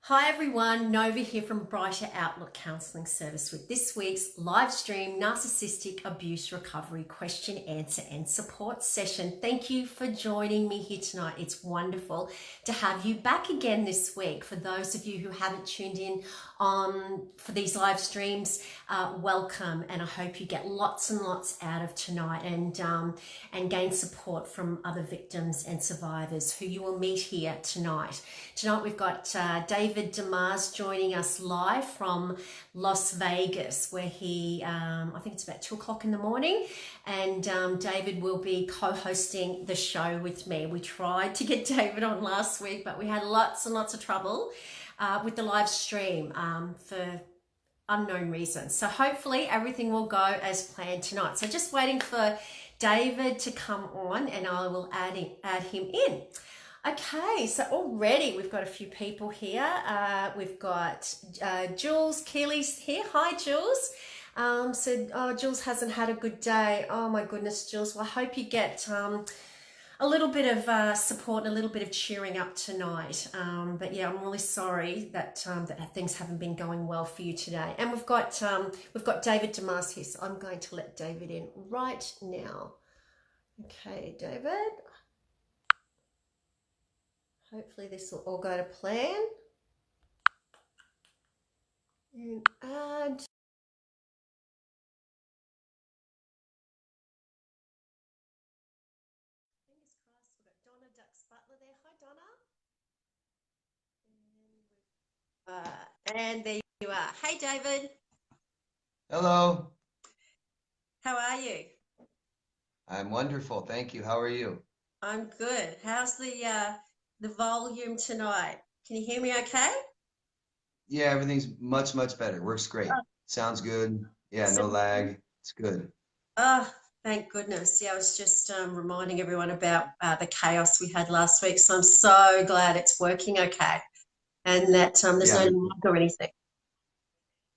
Hi everyone, Nova here from Brighter Outlook Counselling Service with this week's live stream Narcissistic Abuse Recovery Question, Answer and Support session. Thank you for joining me here tonight. It's wonderful to have you back again this week. For those of you who haven't tuned in for these live streams, welcome, and I hope you get lots and lots out of tonight and gain support from other victims and survivors who you will meet here tonight. Tonight we've got David Demars joining us live from Las Vegas, where he, I think it's about 2 o'clock in the morning, and David will be co-hosting the show with me. We tried to get David on last week, but we had lots and lots of trouble with the live stream for unknown reasons. So hopefully everything will go as planned tonight. So just waiting for David to come on and I will add him in. Okay, so already we've got a few people here. We've got Jules Keeley's here. Hi, Jules. Jules hasn't had a good day. Oh my goodness, Jules. Well, I hope you get a little bit of support and a little bit of cheering up tonight. But yeah, I'm really sorry that that things haven't been going well for you today. And we've got David Demars here, so I'm going to let David in right now. Okay, David. Hopefully this will all go to plan. And add. Fingers crossed, we've got Donna Dux Butler there. Hi, Donna. And there you are. Hey, David. Hello. How are you? I'm wonderful. Thank you. How are you? I'm good. How's the volume tonight? Can you hear me okay? Yeah, everything's much better. Works great. Sounds good. Yeah, no lag. It's good. Oh, thank goodness. Yeah, I was just reminding everyone about the chaos we had last week. So I'm so glad it's working okay and that there's no lag or anything.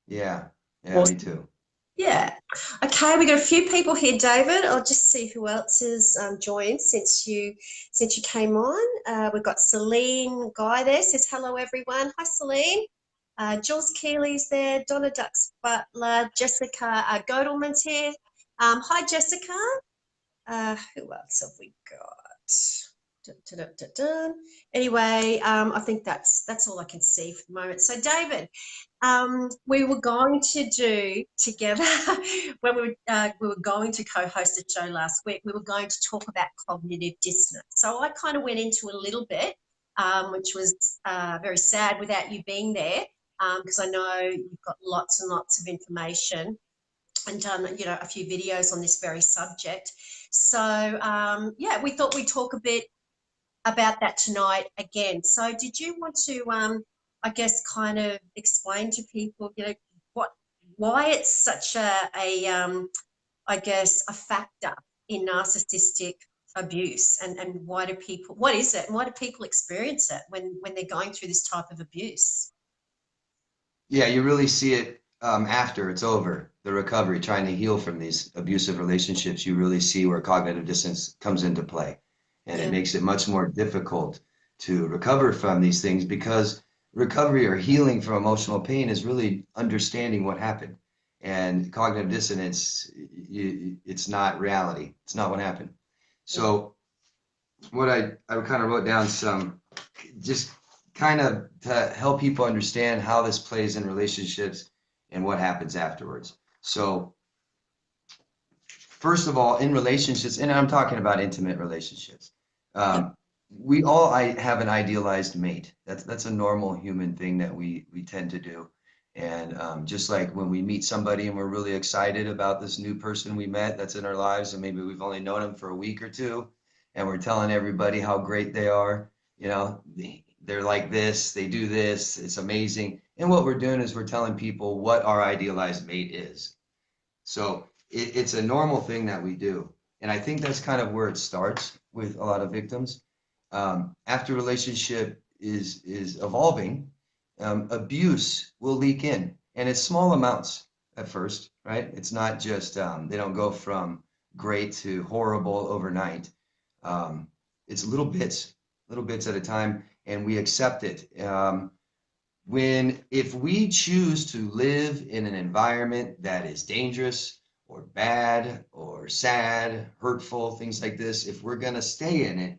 Yeah, Awesome. Me too. Yeah. Okay, we got a few people here, David. I'll just see who else has joined since you came on. We've got Celine Guy there, says hello everyone. Hi Celine. Jules Keeley's there, Donna Dux Butler, Jessica Godelman's here. Hi Jessica. Who else have we got? Anyway, I think that's all I can see for the moment. So David, we were going to do together when we were going to co-host a show last week. We were going to talk about cognitive dissonance. So I kind of went into a little bit, which was very sad without you being there, because I know you've got lots and lots of information and done, a few videos on this very subject. So yeah, we thought we'd talk a bit about that tonight again. So did you want to, I guess, kind of explain to people, why it's such I guess, a factor in narcissistic abuse, and what is it, and why do people experience it when they're going through this type of abuse? Yeah, you really see it after it's over, the recovery, trying to heal from these abusive relationships. You really see where cognitive dissonance comes into play. And it makes it much more difficult to recover from these things, because recovery or healing from emotional pain is really understanding what happened. And cognitive dissonance, it's not reality. It's not what happened. So what I kind of wrote down some, just kind of to help people understand how this plays in relationships and what happens afterwards. So first of all, in relationships, and I'm talking about intimate relationships, we all have an idealized mate. That's a normal human thing that we tend to do. And just like when we meet somebody and we're really excited about this new person we met that's in our lives, and maybe we've only known them for a week or two, and we're telling everybody how great they are, they're like this, they do this, it's amazing. And what we're doing is we're telling people what our idealized mate is. So it's a normal thing that we do. And I think that's kind of where it starts with a lot of victims. After a relationship is evolving, abuse will leak in, and it's small amounts at first, right? It's not just, they don't go from great to horrible overnight. It's little bits at a time, and we accept it. If we choose to live in an environment that is dangerous or bad or sad, hurtful, things like this, if we're going to stay in it,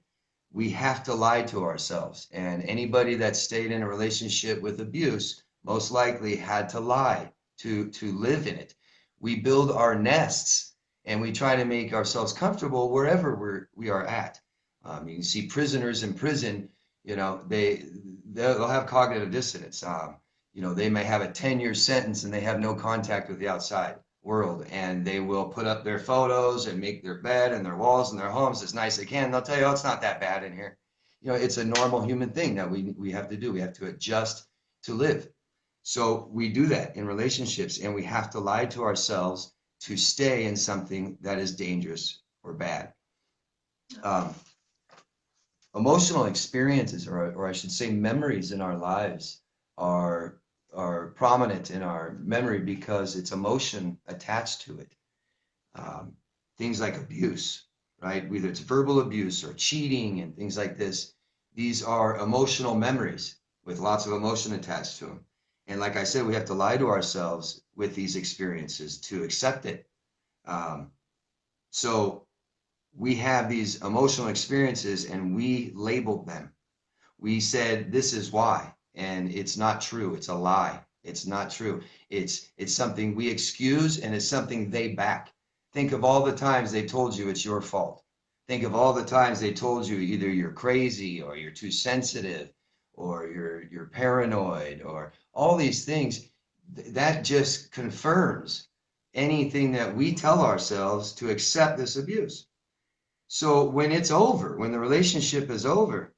we have to lie to ourselves. And anybody that stayed in a relationship with abuse most likely had to lie to live in it. We build our nests and we try to make ourselves comfortable wherever we are at. You can see prisoners in prison, you know, they'll have cognitive dissonance. You know, they may have a 10-year sentence and they have no contact with the outside world, and they will put up their photos and make their bed and their walls and their homes as nice as they can. They'll tell you, oh, it's not that bad in here. You know, it's a normal human thing that we have to do. We have to adjust to live. So we do that in relationships, and we have to lie to ourselves to stay in something that is dangerous or bad. Emotional experiences, or I should say memories in our lives are prominent in our memory because it's emotion attached to it. Things like abuse, right? Whether it's verbal abuse or cheating and things like this, these are emotional memories with lots of emotion attached to them. And like I said, we have to lie to ourselves with these experiences to accept it. So we have these emotional experiences and we labeled them. We said, this is why. And it's not true. It's a lie. It's not true. It's something we excuse, and it's something they back. Think of all the times they told you it's your fault. Think of all the times they told you either you're crazy or you're too sensitive or you're paranoid or all these things. That just confirms anything that we tell ourselves to accept this abuse. So when it's over, when the relationship is over,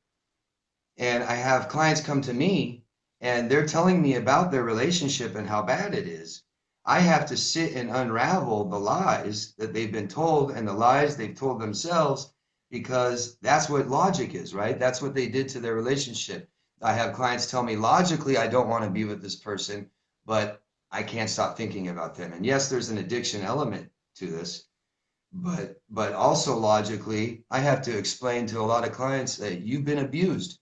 and I have clients come to me and they're telling me about their relationship and how bad it is, I have to sit and unravel the lies that they've been told and the lies they've told themselves, because that's what logic is, right? That's what they did to their relationship. I have clients tell me, logically, I don't want to be with this person, but I can't stop thinking about them. And yes, there's an addiction element to this, but also logically, I have to explain to a lot of clients that you've been abused.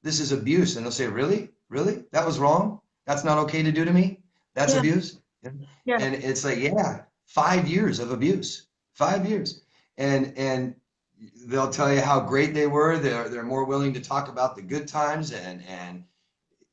This is abuse. And they'll say, really? Really? That was wrong? That's not okay to do to me? That's abuse? Yeah. And it's like, yeah, 5 years of abuse, 5 years. And they'll tell you how great they were. They're more willing to talk about the good times, and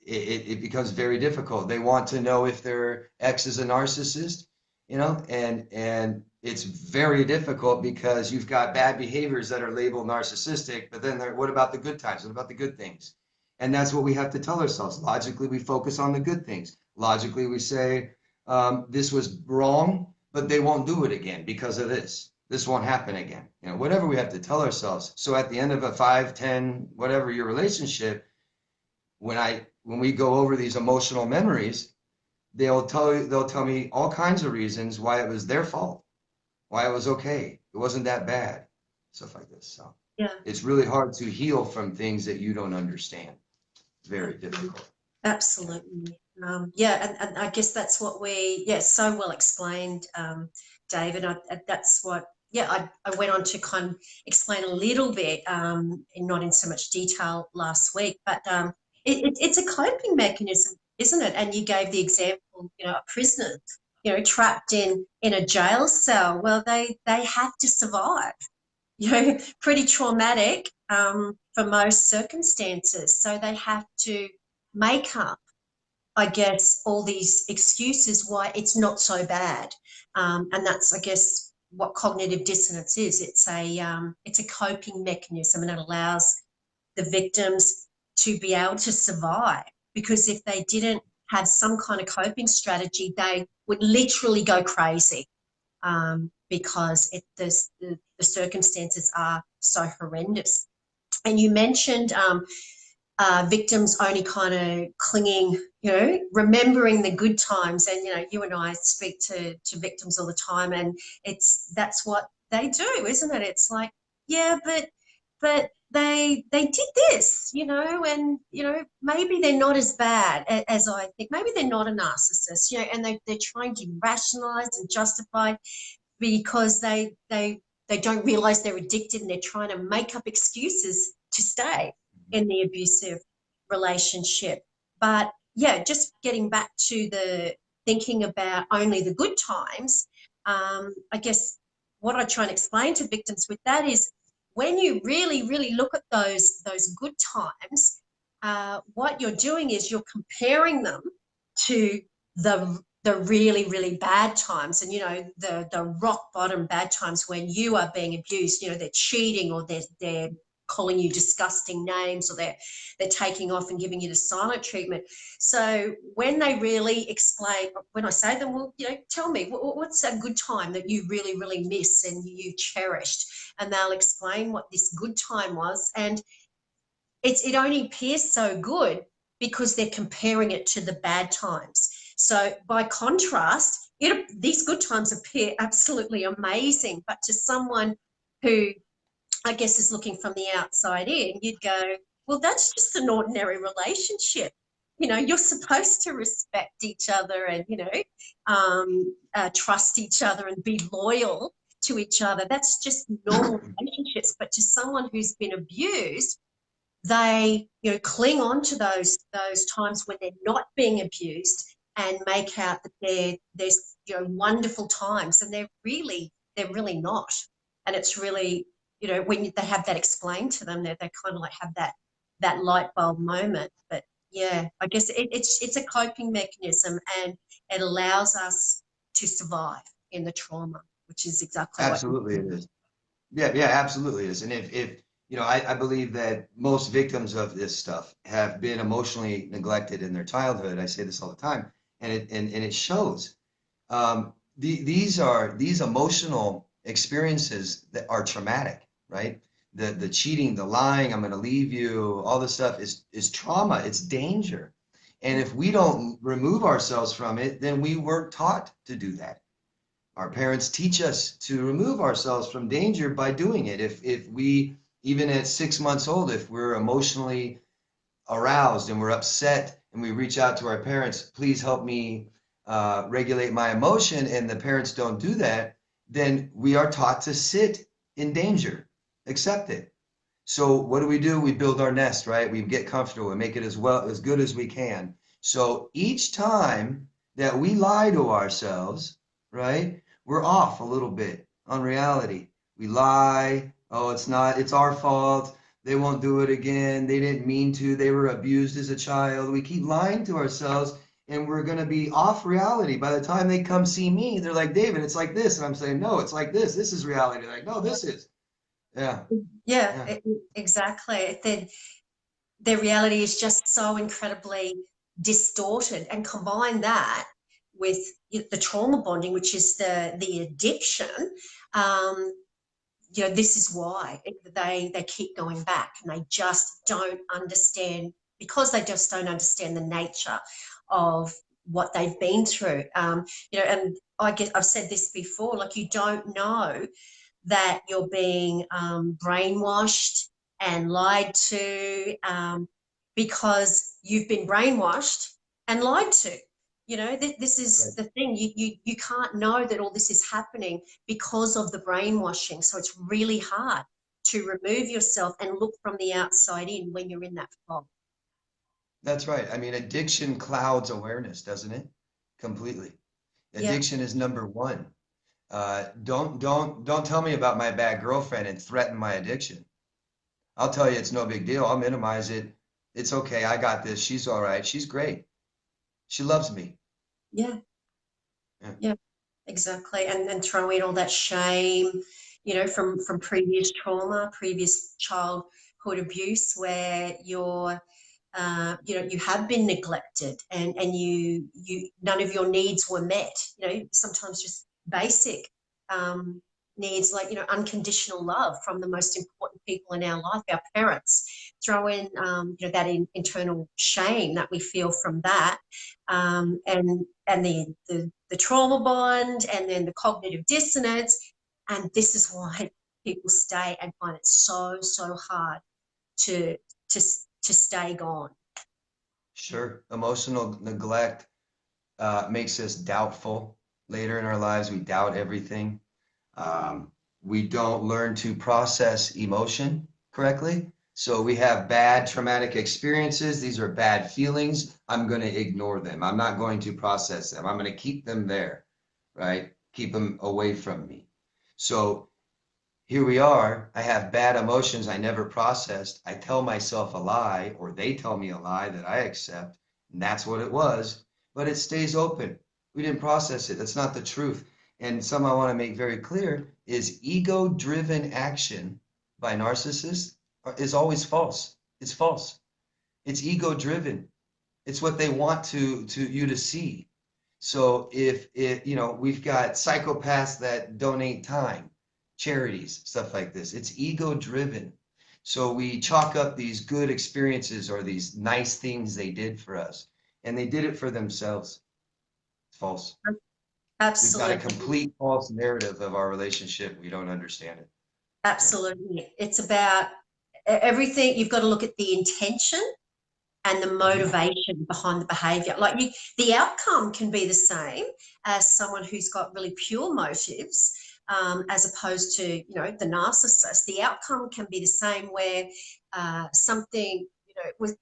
it becomes very difficult. They want to know if their ex is a narcissist, you know, and it's very difficult because you've got bad behaviors that are labeled narcissistic, but then what about the good times? What about the good things? And that's what we have to tell ourselves. Logically, we focus on the good things. Logically, we say, this was wrong, but they won't do it again because of this. This won't happen again. You know, whatever we have to tell ourselves. So at the end of a 5, 10, whatever your relationship, when we go over these emotional memories, they'll tell me all kinds of reasons why it was their fault, why it was okay, it wasn't that bad, stuff like this. So Yeah. it's really hard to heal from things that you don't understand. Very difficult. Absolutely. And I guess that's what so well explained, David. That's what, I went on to kind of explain a little bit, not in so much detail last week, but it's a coping mechanism, isn't it? And you gave the example, of prisoners, trapped in a jail cell. Well, they have to survive. Pretty traumatic for most circumstances. So they have to make up, I guess, all these excuses why it's not so bad. And that's, I guess, what cognitive dissonance is. It's a coping mechanism, and it allows the victims to be able to survive. Because if they didn't have some kind of coping strategy, they would literally go crazy. Because the circumstances are so horrendous. And you mentioned victims only kind of clinging, remembering the good times. And, you and I speak to victims all the time, and that's what they do, isn't it? It's like, yeah, but they did this, and, maybe they're not as bad as I think. Maybe they're not a narcissist, and they're trying to rationalize and justify because they don't realize they're addicted, and they're trying to make up excuses to stay in the abusive relationship. But yeah, just getting back to the thinking about only the good times, I guess what I try and explain to victims with that is when you really, really look at those good times, what you're doing is you're comparing them to the really, really bad times, and the rock bottom bad times when you are being abused. They're cheating, or they're calling you disgusting names, or they're taking off and giving you the silent treatment. So when they really explain, when I say to them, well, tell me, what's a good time that you really, really miss and you cherished? And they'll explain what this good time was. And it only appears so good because they're comparing it to the bad times. So by contrast, these good times appear absolutely amazing. But to someone who, I guess, is looking from the outside in, you'd go, well, that's just an ordinary relationship. You're supposed to respect each other and, trust each other and be loyal to each other. That's just normal relationships. But to someone who's been abused, they, cling on to those times when they're not being abused and make out that there's wonderful times, and they're really not. And it's really, when they have that explained to them, they kind of like have that light bulb moment. But yeah, I guess it's a coping mechanism, and it allows us to survive in the trauma, which is exactly what. Absolutely it is. Yeah, absolutely it is. And if I believe that most victims of this stuff have been emotionally neglected in their childhood. I say this all the time, and it shows. These emotional experiences that are traumatic, right? The cheating, the lying, I'm going to leave you, all this stuff is trauma. It's danger. And if we don't remove ourselves from it, then we weren't taught to do that. Our parents teach us to remove ourselves from danger by doing it. If we, even at 6 months old, if we're emotionally aroused and we're upset and we reach out to our parents, please help me regulate my emotion, and the parents don't do that, then we are taught to sit in danger, accept it. So what do? We build our nest, right? We get comfortable and make it as good as we can. So each time that we lie to ourselves, right, we're off a little bit on reality. We lie. Oh, it's our fault. They won't do it again. They didn't mean to. They were abused as a child. We keep lying to ourselves, and we're going to be off reality. By the time they come see me, they're like, David, it's like this. And I'm saying, no, it's like this. This is reality. They're like, no, this is. Yeah. Yeah, exactly. Their reality is just so incredibly distorted, and combine that with the trauma bonding, which is the addiction. um, this is why they keep going back, and they just don't understand, because they just don't understand the nature of what they've been through. And I've said this before, like, you don't know that you're being brainwashed and lied to, because you've been brainwashed and lied to. This is the thing. You can't know that all this is happening because of the brainwashing. So it's really hard to remove yourself and look from the outside in when you're in that fog. That's right. I mean, addiction clouds awareness, doesn't it? Completely. Yeah. Addiction is number one. Don't tell me about my bad girlfriend and threaten my addiction. I'll tell you it's no big deal. I'll minimize it. It's okay. I got this. She's all right. She's great. She loves me. Yeah. Yeah. Yeah. Exactly. And throw in all that shame, from previous trauma, previous childhood abuse, where you have been neglected, and you none of your needs were met. Sometimes just basic needs, like, unconditional love from the most important people in our life, our parents. Throw in that internal shame that we feel from that, and the trauma bond, and then the cognitive dissonance. And this is why people stay and find it so hard to to to stay gone. Sure. Emotional neglect makes us doubtful later in our lives. We doubt everything. We don't learn to process emotion correctly. So we have bad traumatic experiences. These are bad feelings. I'm going to ignore them. I'm not going to process them. I'm going to keep them there, right? Keep them away from me. So here we are. I have bad emotions I never processed. I tell myself a lie, or they tell me a lie that I accept, and that's what it was. But it stays open. We didn't process it. That's not the truth. And something I want to make very clear is ego-driven action by narcissists is always false. It's false. It's ego-driven. It's what they want to you to see. So if we've got psychopaths that donate time, charities, stuff like this. It's ego driven. So we chalk up these good experiences or these nice things they did for us, and they did it for themselves. It's false. We've got a Absolutely. complete false narrative of our relationship. We don't understand it. Absolutely. It's about everything. You've got to look at the intention and the motivation behind the behavior. Like the outcome can be the same as someone who's got really pure motives, as opposed to, the narcissist. The outcome can be the same where something,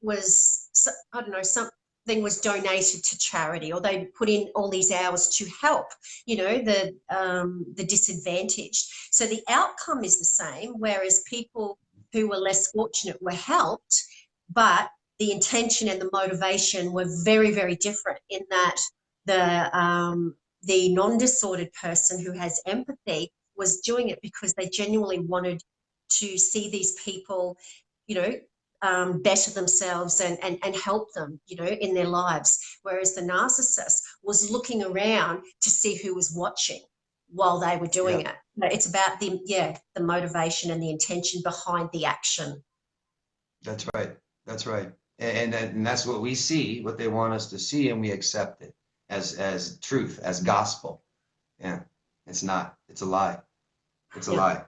was I don't know, something was donated to charity, or they put in all these hours to help, the disadvantaged. So the outcome is the same, whereas people who were less fortunate were helped, but the intention and the motivation were very, very different, in that the non-disordered person who has empathy was doing it because they genuinely wanted to see these people, better themselves and help them, in their lives. Whereas the narcissist was looking around to see who was watching while they were doing it. It's about the motivation and the intention behind the action. That's right. That's right. And that's what we see, what they want us to see, and we accept it as truth, as gospel. Yeah, it's not. It's a lie. It's a lie.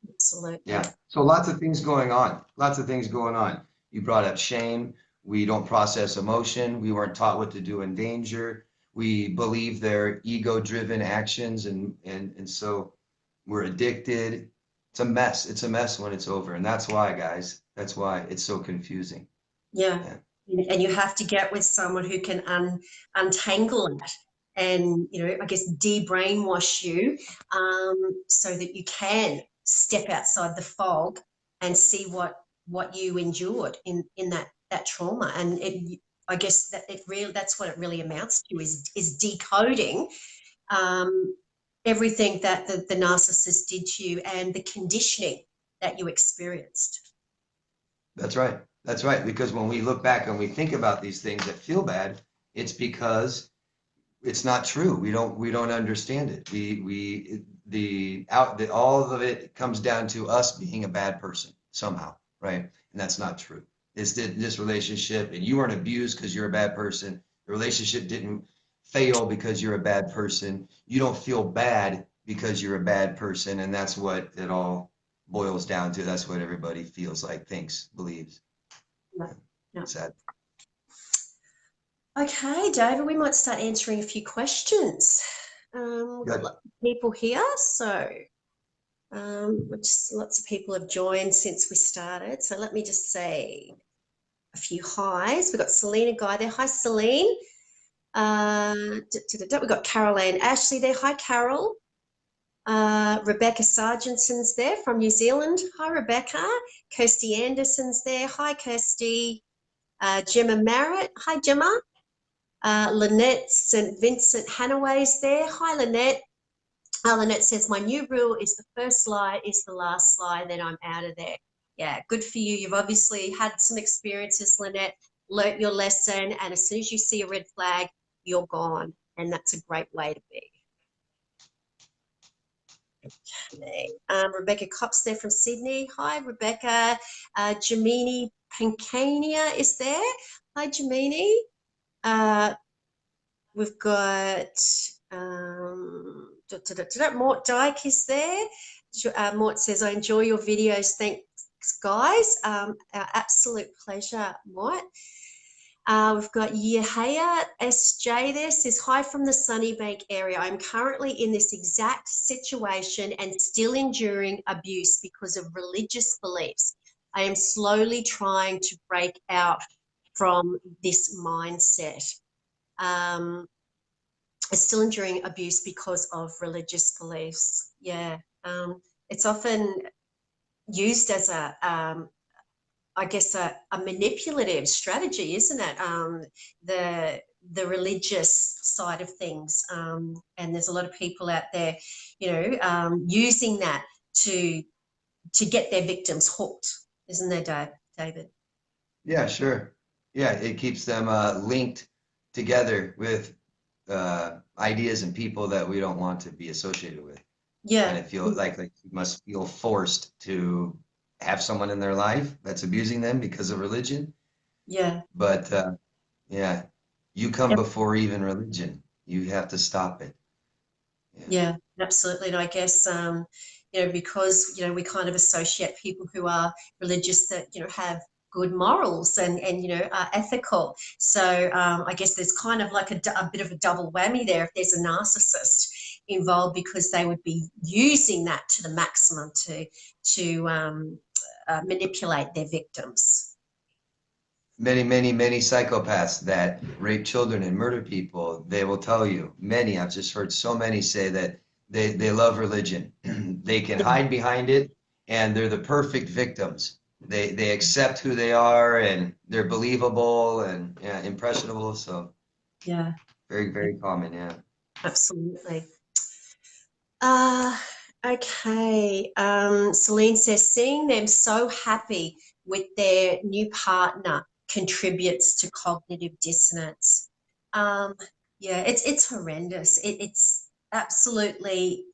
Absolutely. Yeah. So lots of things going on. Lots of things going on. You brought up shame. We don't process emotion. We weren't taught what to do in danger. We believe they're ego-driven actions, and so we're addicted. It's a mess. It's a mess when it's over. And that's why, guys, that's why it's so confusing. Yeah. And you have to get with someone who can untangle it and, I guess, de-brainwash you, so that you can step outside the fog and see what you endured in that trauma. And I guess that's what it really amounts to, is decoding everything that the narcissist did to you and the conditioning that you experienced. That's right. That's right. Because when we look back and we think about these things that feel bad, it's because it's not true. We don't understand it. All of it comes down to us being a bad person somehow, right? And that's not true. It's this relationship, and you weren't abused because you're a bad person. The relationship didn't fail because you're a bad person. You don't feel bad because you're a bad person, and that's what it all boils down to. That's what everybody feels like, thinks, believes. Yeah. Sad. Okay, David, we might start answering a few questions. We've got lots of people here, so lots of people have joined since we started. So let me just say a few highs. We've got Selena Guy there. Hi, Celine. We've got Carol Ann Ashley there. Hi, Carol. Rebecca Sargenson's there from New Zealand. Hi, Rebecca. Kirsty Anderson's there. Hi, Kirsty. Gemma Merritt. Hi, Gemma. Lynette St. Vincent Hanaway's there. Hi, Lynette. Lynette says, my new rule is the first lie is the last lie, then I'm out of there. Yeah, good for you. You've obviously had some experiences, Lynette, learnt your lesson, and as soon as you see a red flag, you're gone. And that's a great way to be. Okay. Rebecca Cops there from Sydney. Hi, Rebecca. Jamini Pancania is there. Hi, Jamini. We've got Mort Dyke is there. Mort says, I enjoy your videos. Thanks, guys. Our absolute pleasure, Mort. We've got Yahaya SJ there, says, hi from the Sunnybank area. I'm currently in this exact situation and still enduring abuse because of religious beliefs. I am slowly trying to break out from this mindset. Still enduring abuse because of religious beliefs. Yeah. It's often used as I guess a manipulative strategy, isn't it? The religious side of things, and there's a lot of people out there, using that to get their victims hooked, isn't there, David? Yeah, sure. Yeah, it keeps them linked together with ideas and people that we don't want to be associated with. And Yeah, it feel like you must feel forced to have someone in their life that's abusing them because of religion. yeah, But yeah, you come before even religion. You have to stop it. Yeah. yeah, absolutely. And I guess, because, we kind of associate people who are religious that, have good morals and are ethical. So I guess there's kind of like a bit of a double whammy there if there's a narcissist involved, because they would be using that to the maximum to manipulate their victims. Many, many, many psychopaths that rape children and murder people, they will tell you, many, I've just heard so many say that they love religion. They can Yeah, hide behind it and they're the perfect victims. They accept who they are and they're believable and yeah, impressionable. So yeah, very, very common, yeah. absolutely. Uh, okay. Celine says, seeing them so happy with their new partner contributes to cognitive dissonance. Um, yeah, it's horrendous. It's absolutely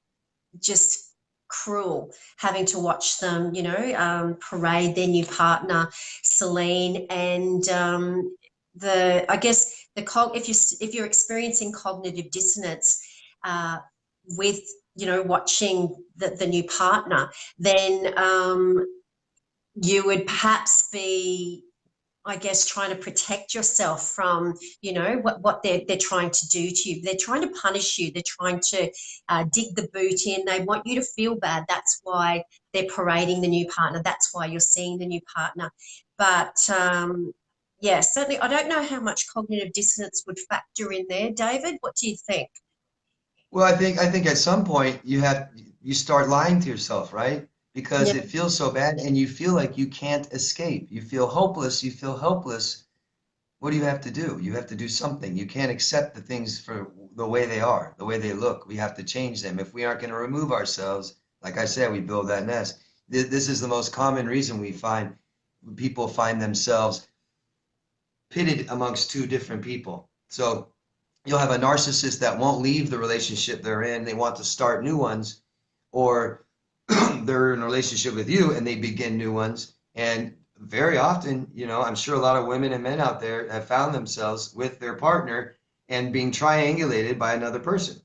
just cruel having to watch them, parade their new partner, Celine, and I guess if you're experiencing cognitive dissonance uh, with watching the new partner, then you would perhaps be, I guess, trying to protect yourself from, what they're trying to do to you. They're trying to punish you. They're trying to dig the boot in. They want you to feel bad. That's why they're parading the new partner. That's why you're seeing the new partner. But yeah, certainly, I don't know how much cognitive dissonance would factor in there. David, what do you think? Well, I think at some point you start lying to yourself, right? Because Yeah, it feels so bad and you feel like you can't escape. You feel hopeless, you feel helpless. What do you have to do? You have to do something. You can't accept the things for the way they are, the way they look. We have to change them. If we aren't going to remove ourselves, like I said, we build that nest. This is the most common reason we find people find themselves pitted amongst two different people. So you'll have a narcissist that won't leave the relationship they're in. They want to start new ones, or they're in a relationship with you and they begin new ones. And very often, I'm sure a lot of women and men out there have found themselves with their partner and being triangulated by another person.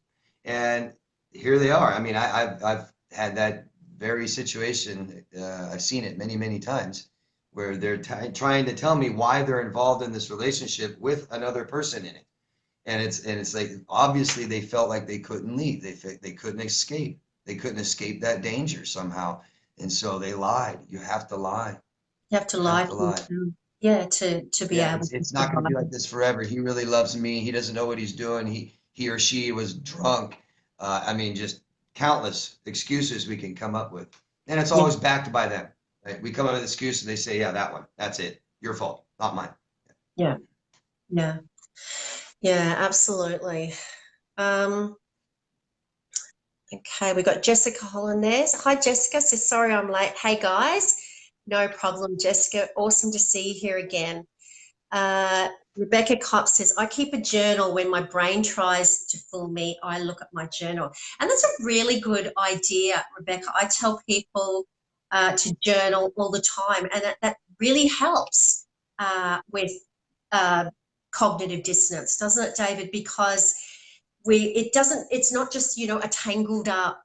And here they are. I mean, I've had that very situation. I've seen it many, many times where they're trying to tell me why they're involved in this relationship with another person in it. And it's like obviously they felt like they couldn't leave. They couldn't escape. They couldn't escape that danger somehow. And so they lied. You have to lie. you have to You have lie to to lie. yourself. Yeah, to be Yeah, able it's to it's not going to be survive. like this forever. He really loves me. He doesn't know what he's doing. He or she was drunk. I mean, just countless excuses we can come up with. And it's Yeah, always backed by them. Right? We come up with an excuse and they say, yeah, that one. That's it. Your fault, not mine. yeah, yeah, yeah, absolutely. Um, Okay, we got Jessica Holland there. Hi, Jessica. So sorry I'm late. Hey, guys. No problem, Jessica. Awesome to see you here again. Rebecca Kopp says, I keep a journal. When my brain tries to fool me, I look at my journal. And that's a really good idea, Rebecca. I tell people to journal all the time, and that really helps with uh, cognitive dissonance, doesn't it, David? Because it's not just a tangled up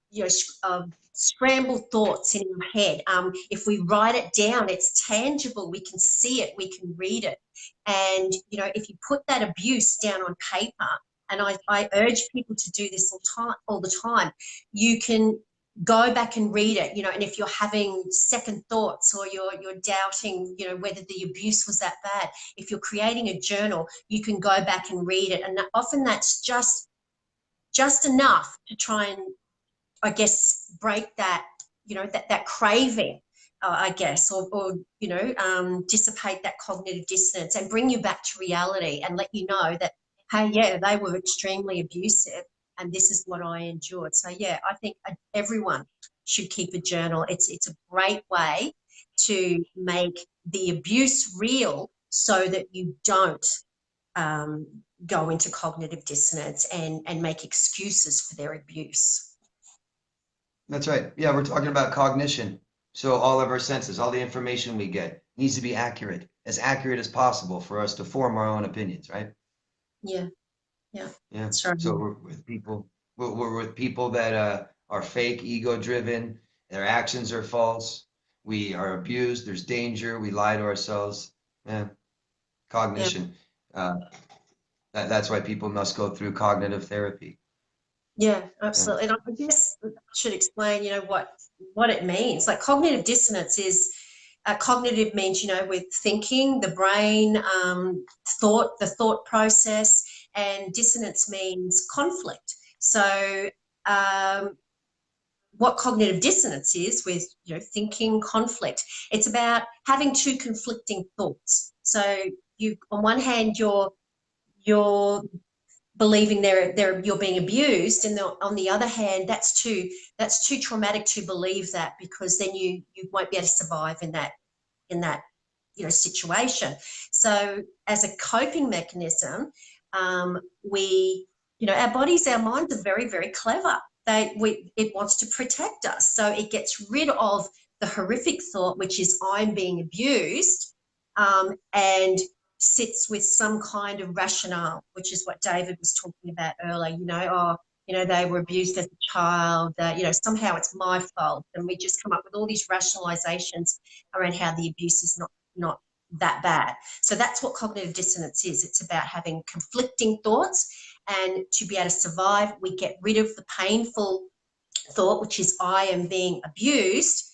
scrambled thoughts in your head. If we write it down, it's tangible, we can see it, we can read it. And if you put that abuse down on paper, and I urge people to do this all the time, you can go back and read it, you know, and if you're having second thoughts or you're doubting, you know, whether the abuse was that bad, if you're creating a journal, you can go back and read it. And often that's just enough to try and, I guess, break that, you know, that craving, I guess, or you know, dissipate that cognitive dissonance and bring you back to reality and let you know that, hey, yeah, they were extremely abusive and this is what I endured. So, yeah, I think everyone should keep a journal. It's a great way to make the abuse real so that you don't go into cognitive dissonance and make excuses for their abuse. That's right. Yeah, we're talking about cognition. So all of our senses, all the information we get needs to be accurate as possible for us to form our own opinions, right? Yeah, yeah, Yeah. that's right. So we're with people that are fake, ego-driven. Their actions are false. We are abused. There's danger. We lie to ourselves. Yeah. Cognition. That's why people must go through cognitive therapy. Yeah, Yeah. absolutely. And I guess I should explain, you know, what it means. Like cognitive dissonance is, cognitive means, you know, with thinking, the brain, the thought process, and dissonance means conflict. So, what cognitive dissonance is with, you know, thinking conflict, it's about having two conflicting thoughts. So you, on one hand, you're believing you're being abused, and on the other hand, that's too traumatic to believe that, because then you won't be able to survive in that you know situation. So as a coping mechanism, we, you know, our minds are very, very clever. It wants to protect us, so it gets rid of the horrific thought, which is I'm being abused, and sits with some kind of rationale, which is what David was talking about earlier. You know, oh, you know, they were abused as a child. You know, somehow it's my fault, and we just come up with all these rationalizations around how the abuse is not that bad. So that's what cognitive dissonance is. It's about having conflicting thoughts, and to be able to survive, we get rid of the painful thought, which is I am being abused,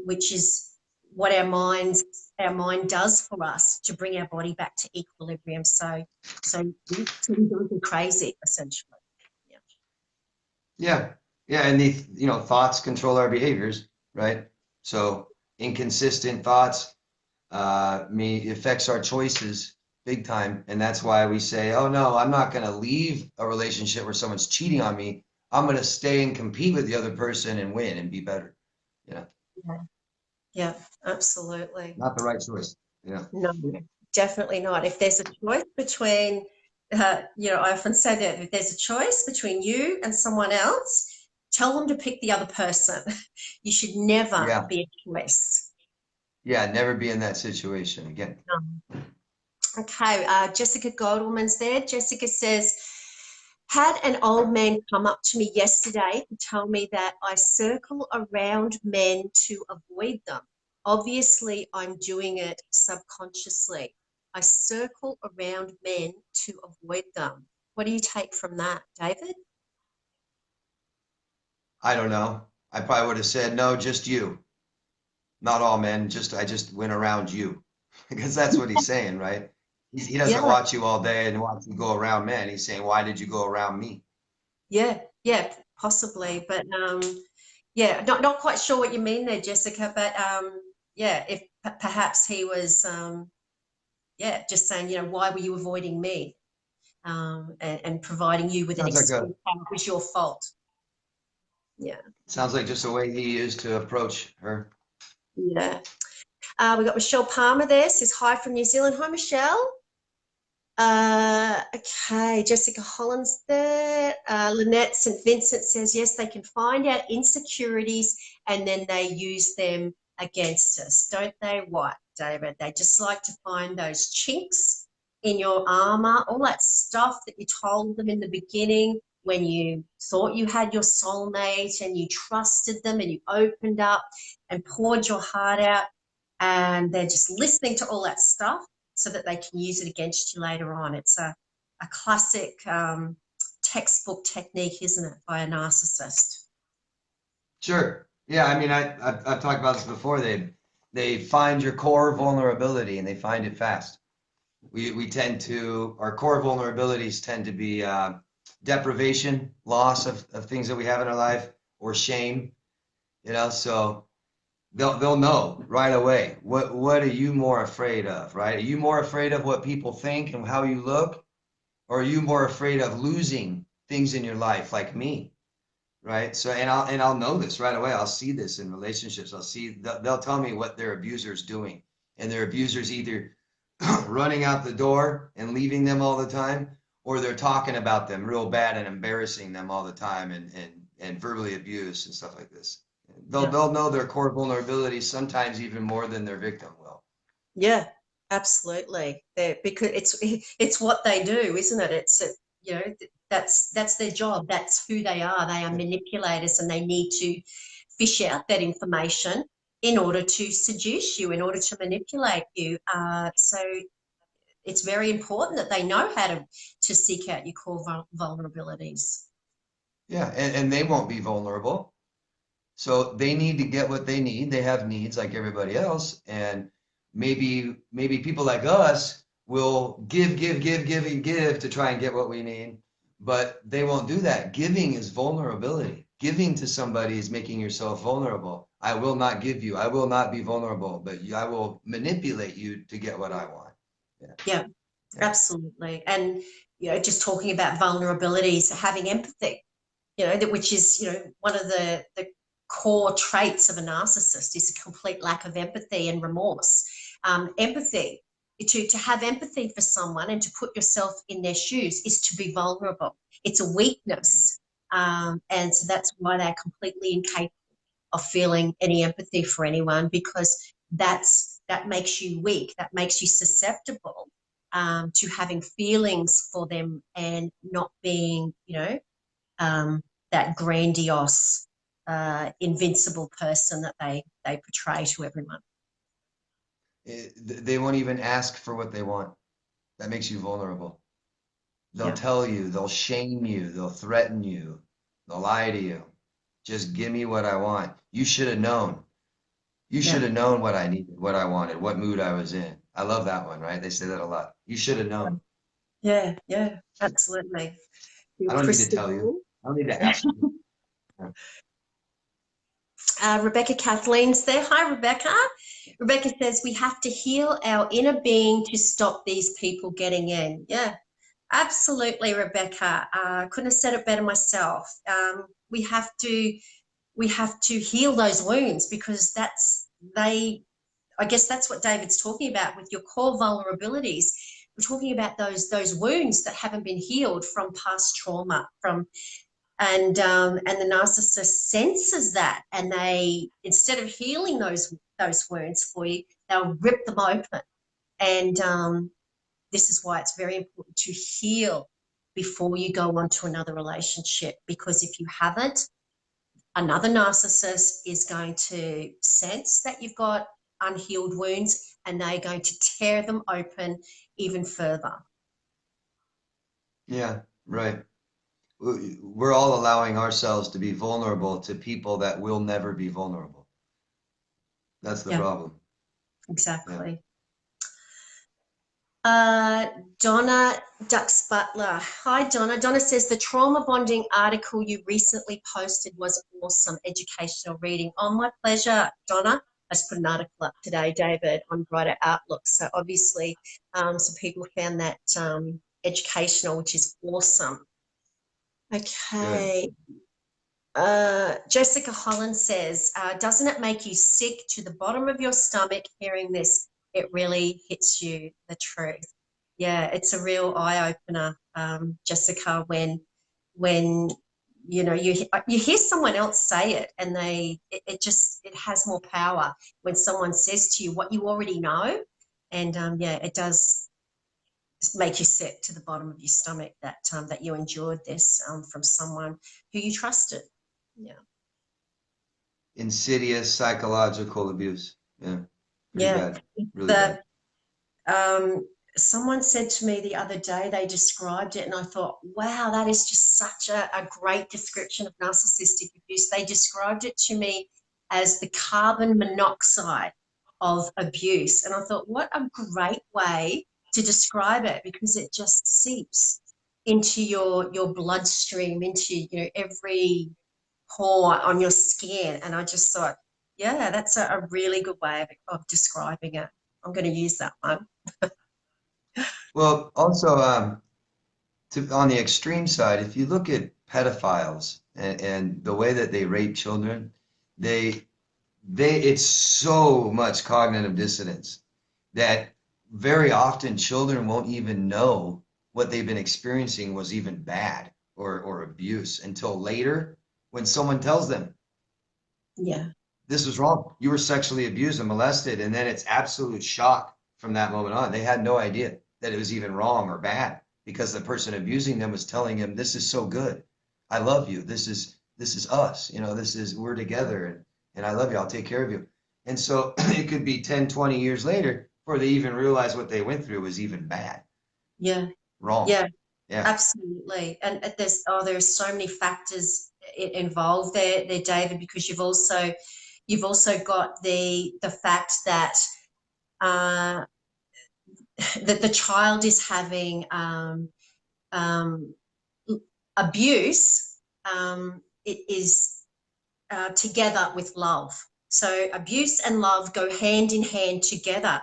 which is what our mind does for us to bring our body back to equilibrium. So we don't go crazy, essentially. Yeah. Yeah. Yeah. And thoughts control our behaviors, right? So inconsistent thoughts affects our choices big time. And that's why we say, oh no, I'm not going to leave a relationship where someone's cheating on me. I'm going to stay and compete with the other person and win and be better. Yeah. Yeah, absolutely. Not the right choice. Yeah. No, definitely not. If there's a choice between, you know, I often say that if there's a choice between you and someone else, tell them to pick the other person. You should never Yeah. be a choice. Yeah. Never be in that situation again. Okay, Jessica Goldwoman's there. Jessica says, had an old man come up to me yesterday to tell me that I circle around men to avoid them. Obviously, I'm doing it subconsciously. I circle around men to avoid them. What do you take from that, David? I don't know. I probably would have said, no, just you. Not all men. I just went around you. Because that's what he's saying, right? He doesn't Yeah, watch you all day and watch you go around men. He's saying, why did you go around me? yeah, possibly. But yeah, not quite sure what you mean there, Jessica. But yeah, if perhaps he was yeah, just saying, you know, why were you avoiding me? And providing you with an Sounds like excuse how it was your fault. Yeah, sounds like just the way he is to approach her. yeah. We got Michelle Palmer there, says hi from New Zealand. Hi, Michelle. Okay, Jessica Holland's there. Lynette St. Vincent says, yes, they can find out insecurities and then they use them against us, don't they? What, David? They just like to find those chinks in your armor, all that stuff that you told them in the beginning when you thought you had your soulmate and you trusted them and you opened up and poured your heart out, and they're just listening to all that stuff so that they can use it against you later on. It's a classic textbook technique, isn't it, by a narcissist? Sure. Yeah, I mean, I've talked about this before. They find your core vulnerability and they find it fast. We tend to, our core vulnerabilities tend to be deprivation, loss of things that we have in our life, or shame, so they'll know right away. What are you more afraid of, right? Are you more afraid of what people think and how you look, or are you more afraid of losing things in your life like me? Right. So, and I'll know this right away. I'll see this in relationships. I'll see they'll tell me what their abuser's doing, and their abuser's either running out the door and leaving them all the time, or they're talking about them real bad and embarrassing them all the time, and verbally abuse and stuff like this. Yeah. They'll know their core vulnerabilities sometimes even more than their victim will. Yeah, absolutely. Because it's what they do, isn't it? you know that's their job. That's who they are. They are manipulators, and they need to fish out that information in order to seduce you, in order to manipulate you. So it's very important that they know how to seek out your core vulnerabilities. Yeah, and they won't be vulnerable. So they need to get what they need. They have needs like everybody else. And maybe people like us will give, and give to try and get what we need. But they won't do that. Giving is vulnerability. Giving to somebody is making yourself vulnerable. I will not give you. I will not be vulnerable, but I will manipulate you to get what I want. Yeah. Yeah, Yeah. absolutely. And just talking about vulnerabilities, having empathy, which is, one of the core traits of a narcissist is a complete lack of empathy and remorse. Empathy, to have empathy for someone and to put yourself in their shoes is to be vulnerable. It's a weakness. And so that's why they're completely incapable of feeling any empathy for anyone, because that makes you weak, that makes you susceptible to having feelings for them and not being, that grandiose, invincible person that they portray to everyone. They won't even ask for what they want. That makes you vulnerable. They'll Yeah, tell you, they'll shame you, they'll threaten you, they'll lie to you. Just give me what I want. You should have known. You should yeah, have known what I needed, what I wanted, what mood I was in. I love that one, right? They say that a lot. You should have known. yeah, yeah, absolutely. I don't need to tell you. Christine. I don't need to ask you. Rebecca Kathleen's there. Hi, Rebecca. Rebecca says we have to heal our inner being to stop these people getting in. Yeah, absolutely, Rebecca. Couldn't have said it better myself. We have to heal those wounds, because I guess that's what David's talking about with your core vulnerabilities. We're talking about those wounds that haven't been healed from past trauma, and the narcissist senses that, and they, instead of healing those wounds for you, they'll rip them open. And this is why it's very important to heal before you go on to another relationship, because if you haven't, another narcissist is going to sense that you've got unhealed wounds, and they're going to tear them open even further. Yeah, right. We're all allowing ourselves to be vulnerable to people that will never be vulnerable. That's the Yeah, problem. Yeah. exactly. Uh, Donna Dux Butler. Hi, Donna. Donna says the trauma bonding article you recently posted was awesome educational reading. Oh, my pleasure, Donna. I just put an article up today, David, on Brighter Outlook. So obviously some people found that educational, which is awesome. Good. Okay. Jessica Holland says, doesn't it make you sick to the bottom of your stomach hearing this? It really hits you, the truth. Yeah, it's a real eye opener, Jessica, when you hear someone else say it, and it has more power when someone says to you what you already know. And yeah, it does make you sick to the bottom of your stomach that you endured this from someone who you trusted. Yeah. Insidious psychological abuse. Yeah. Pretty Yeah. bad. Really bad. The someone said to me the other day, they described it, and I thought, wow, that is just such a great description of narcissistic abuse. They described it to me as the carbon monoxide of abuse. And I thought, what a great way to describe it, because it just seeps into your bloodstream, into every pore on your skin. And I just thought, yeah, that's a really good way of describing it. I'm going to use that one. Well, also, on the extreme side, if you look at pedophiles and the way that they rape children, they it's so much cognitive dissonance that very often children won't even know what they've been experiencing was even bad or abuse until later when someone tells them Yeah. this was wrong. You were sexually abused and molested, and then it's absolute shock from that moment on. They had no idea that it was even wrong or bad because the person abusing them was telling him, "This is so good. I love you. This is us. This is we're together, and I love you. I'll take care of you." And so it could be 10, 20 years later before they even realize what they went through was even bad, Yeah. wrong. Yeah. Yeah. Absolutely. And there's so many factors involved there, David, because you've also got the fact that uh, that the child is having um, abuse. It is together with love. So abuse and love go hand in hand together.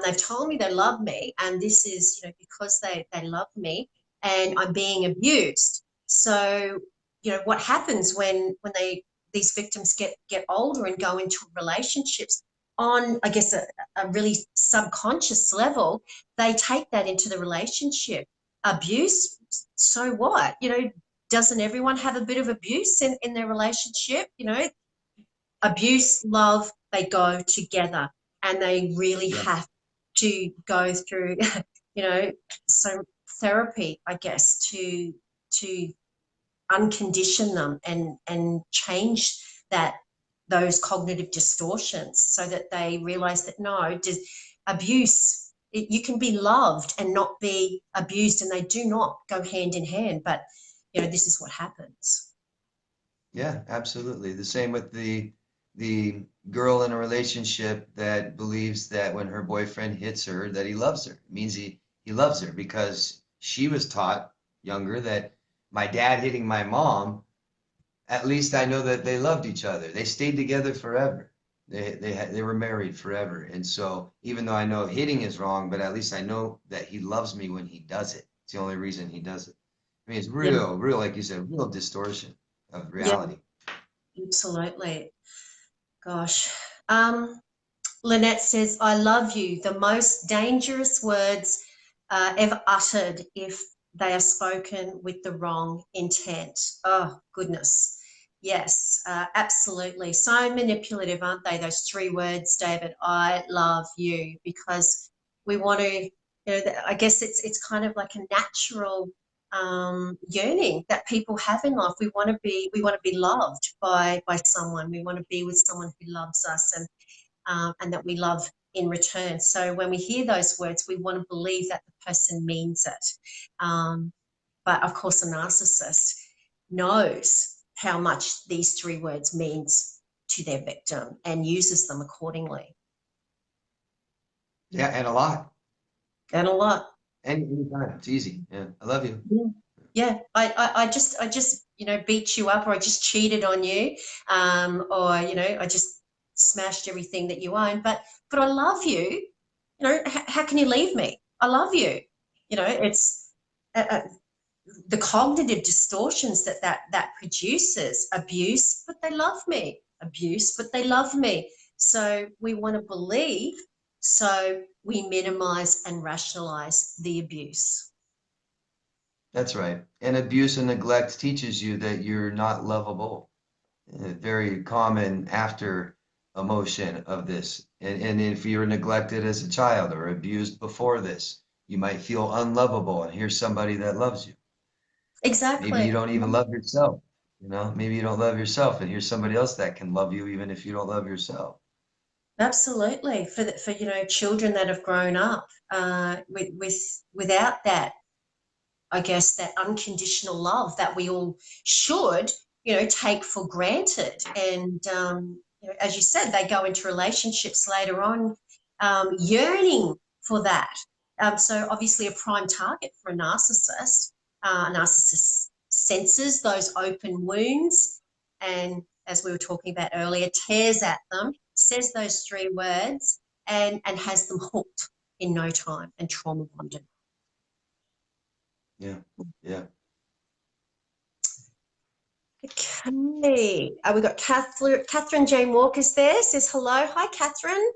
They've told me they love me, and this is, because they love me, and I'm being abused. So, what happens when these victims get older and go into relationships on, I guess, a really subconscious level, they take that into the relationship. Abuse, so what? Doesn't everyone have a bit of abuse in their relationship? Abuse, love, they go together, and they really Yeah. have to go through, some therapy, I guess, to uncondition them and change those cognitive distortions so that they realize that no, abuse, you can be loved and not be abused, and they do not go hand in hand. But this is what happens. Yeah, absolutely. The same with the girl in a relationship that believes that when her boyfriend hits her that he loves her. It means he loves her because she was taught younger that my dad hitting my mom, at least I know that they loved each other. They stayed together forever. They were married forever. And so even though I know hitting is wrong, but at least I know that he loves me when he does it. It's the only reason he does it. I mean, it's Yeah, real, like you said, real distortion of yeah, reality. absolutely. Gosh. Lynette says, I love you. The most dangerous words ever uttered if they are spoken with the wrong intent. Oh, goodness. Yes, absolutely. So manipulative, aren't they? Those three words, David, I love you, because we want to, I guess it's kind of like a natural yearning that people have in life. We want to be loved by someone. We want to be with someone who loves us, and that we love in return. So when we hear those words, we want to believe that the person means it. But of course, a narcissist knows how much these three words means to their victim and uses them accordingly. Yeah, and a lot. And a lot. Anytime. It's easy. Yeah. I love you. Yeah. Yeah, I just beat you up, or I just cheated on you, or I just smashed everything that you own. But I love you. How can you leave me? I love you. It's the cognitive distortions that produces. Abuse, but they love me. Abuse, but they love me. So we want to believe. So we minimize and rationalize the abuse. That's right. And abuse and neglect teaches you that you're not lovable. A very common after emotion of this. And if you're neglected as a child or abused before this, you might feel unlovable, and here's somebody that loves you. Maybe Exactly. you don't even love yourself. Maybe you don't love yourself, and here's somebody else that can love you even if you don't love yourself. Absolutely. For children that have grown up without that, I guess, that unconditional love that we all should, take for granted. And, as you said, they go into relationships later on yearning for that. So obviously a prime target for a narcissist. A narcissist senses those open wounds and, as we were talking about earlier, tears at them, says those three words and has them hooked in no time and trauma bonded. Yeah, yeah. Okay, we got Catherine Jane Walker's there, says hello. Hi, Catherine.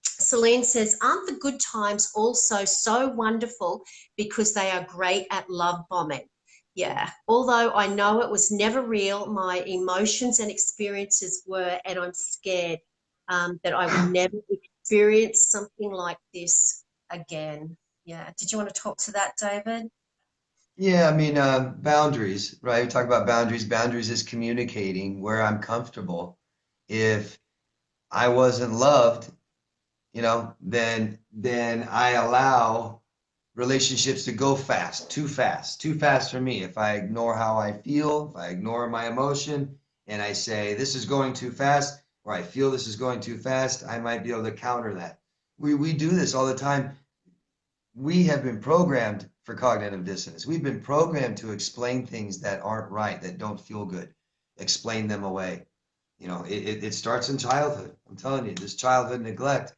Celine says, aren't the good times also so wonderful because they are great at love bombing? Yeah, although I know it was never real, my emotions and experiences were, and I'm scared that I will never experience something like this again. Yeah, did you want to talk to that, David? Yeah, I mean, boundaries, right? We talk about boundaries. Boundaries is communicating where I'm comfortable. If I wasn't loved, then I allow relationships to go too fast for me. If I ignore how I feel, if I ignore my emotion, and I say this is going too fast, or I feel this is going too fast, I might be able to counter that. We do this all the time. We have been programmed for cognitive dissonance. We've been programmed to explain things that aren't right, that don't feel good, explain them away. It starts in childhood. I'm telling you, this childhood neglect,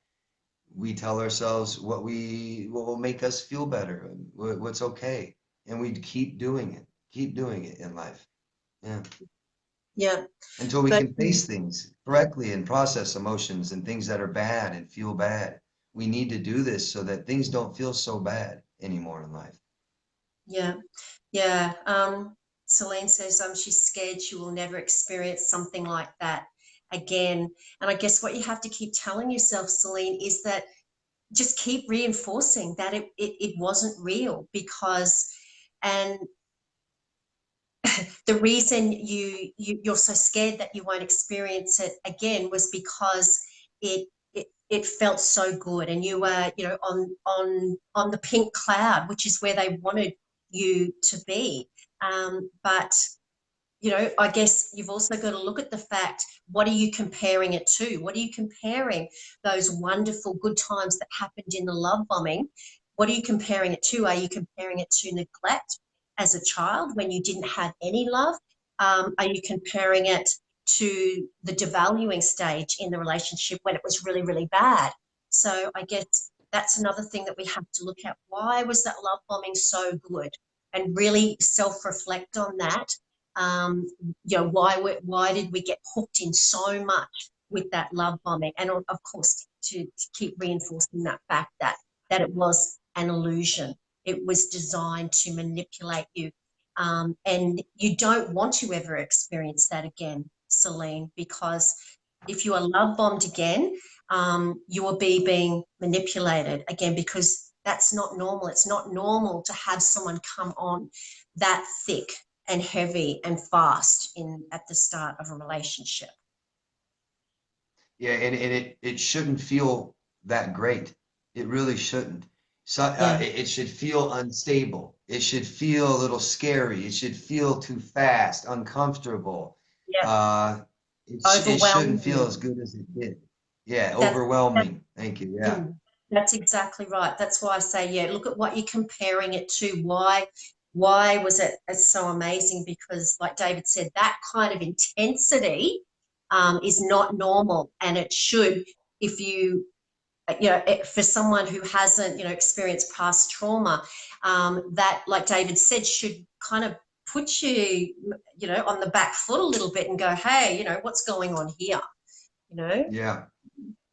we tell ourselves what will make us feel better, what's okay, and we keep doing it in life. Yeah. Yeah, Until we but can face things correctly and process emotions and things that are bad and feel bad. We need to do this so that things don't feel so bad anymore in life. yeah, yeah. Celine says she's scared she will never experience something like that again. And I guess what you have to keep telling yourself, Celine, is that just keep reinforcing that it wasn't real because, and the reason you're so scared that you won't experience it again was because it felt so good and you were on the pink cloud, which is where they wanted you to be. But I guess you've also got to look at the fact, what are you comparing it to? What are you comparing those wonderful good times that happened in the love bombing? What are you comparing it to? Are you comparing it to neglect as a child when you didn't have any love? Are you comparing it to the devaluing stage in the relationship when it was really, really bad? So I guess that's another thing that we have to look at. Why was that love bombing so good? And really self-reflect on that. Why did we get hooked in so much with that love bombing? And of course, to keep reinforcing that fact that it was an illusion. It was designed to manipulate you. And you don't want to ever experience that again, Celine, because if you are love bombed again, you will be being manipulated again, because that's not normal. It's not normal to have someone come on that thick and heavy and fast at the start of a relationship. Yeah, and it shouldn't feel that great. It really shouldn't. So Yeah, it should feel unstable. It should feel a little scary. It should feel too fast, uncomfortable. yeah, Uh, it shouldn't feel overwhelming. as good as it did. Yeah, That's that, overwhelming. Thank you. Yeah. that's exactly right. That's why I say, yeah, look at what you're comparing it to. Why was it so amazing? Because, like David said, that kind of intensity is not normal, and it should, if you for someone who hasn't, experienced past trauma, that, like David said, should kind of put you, on the back foot a little bit and go, hey, what's going on here? You know? Yeah.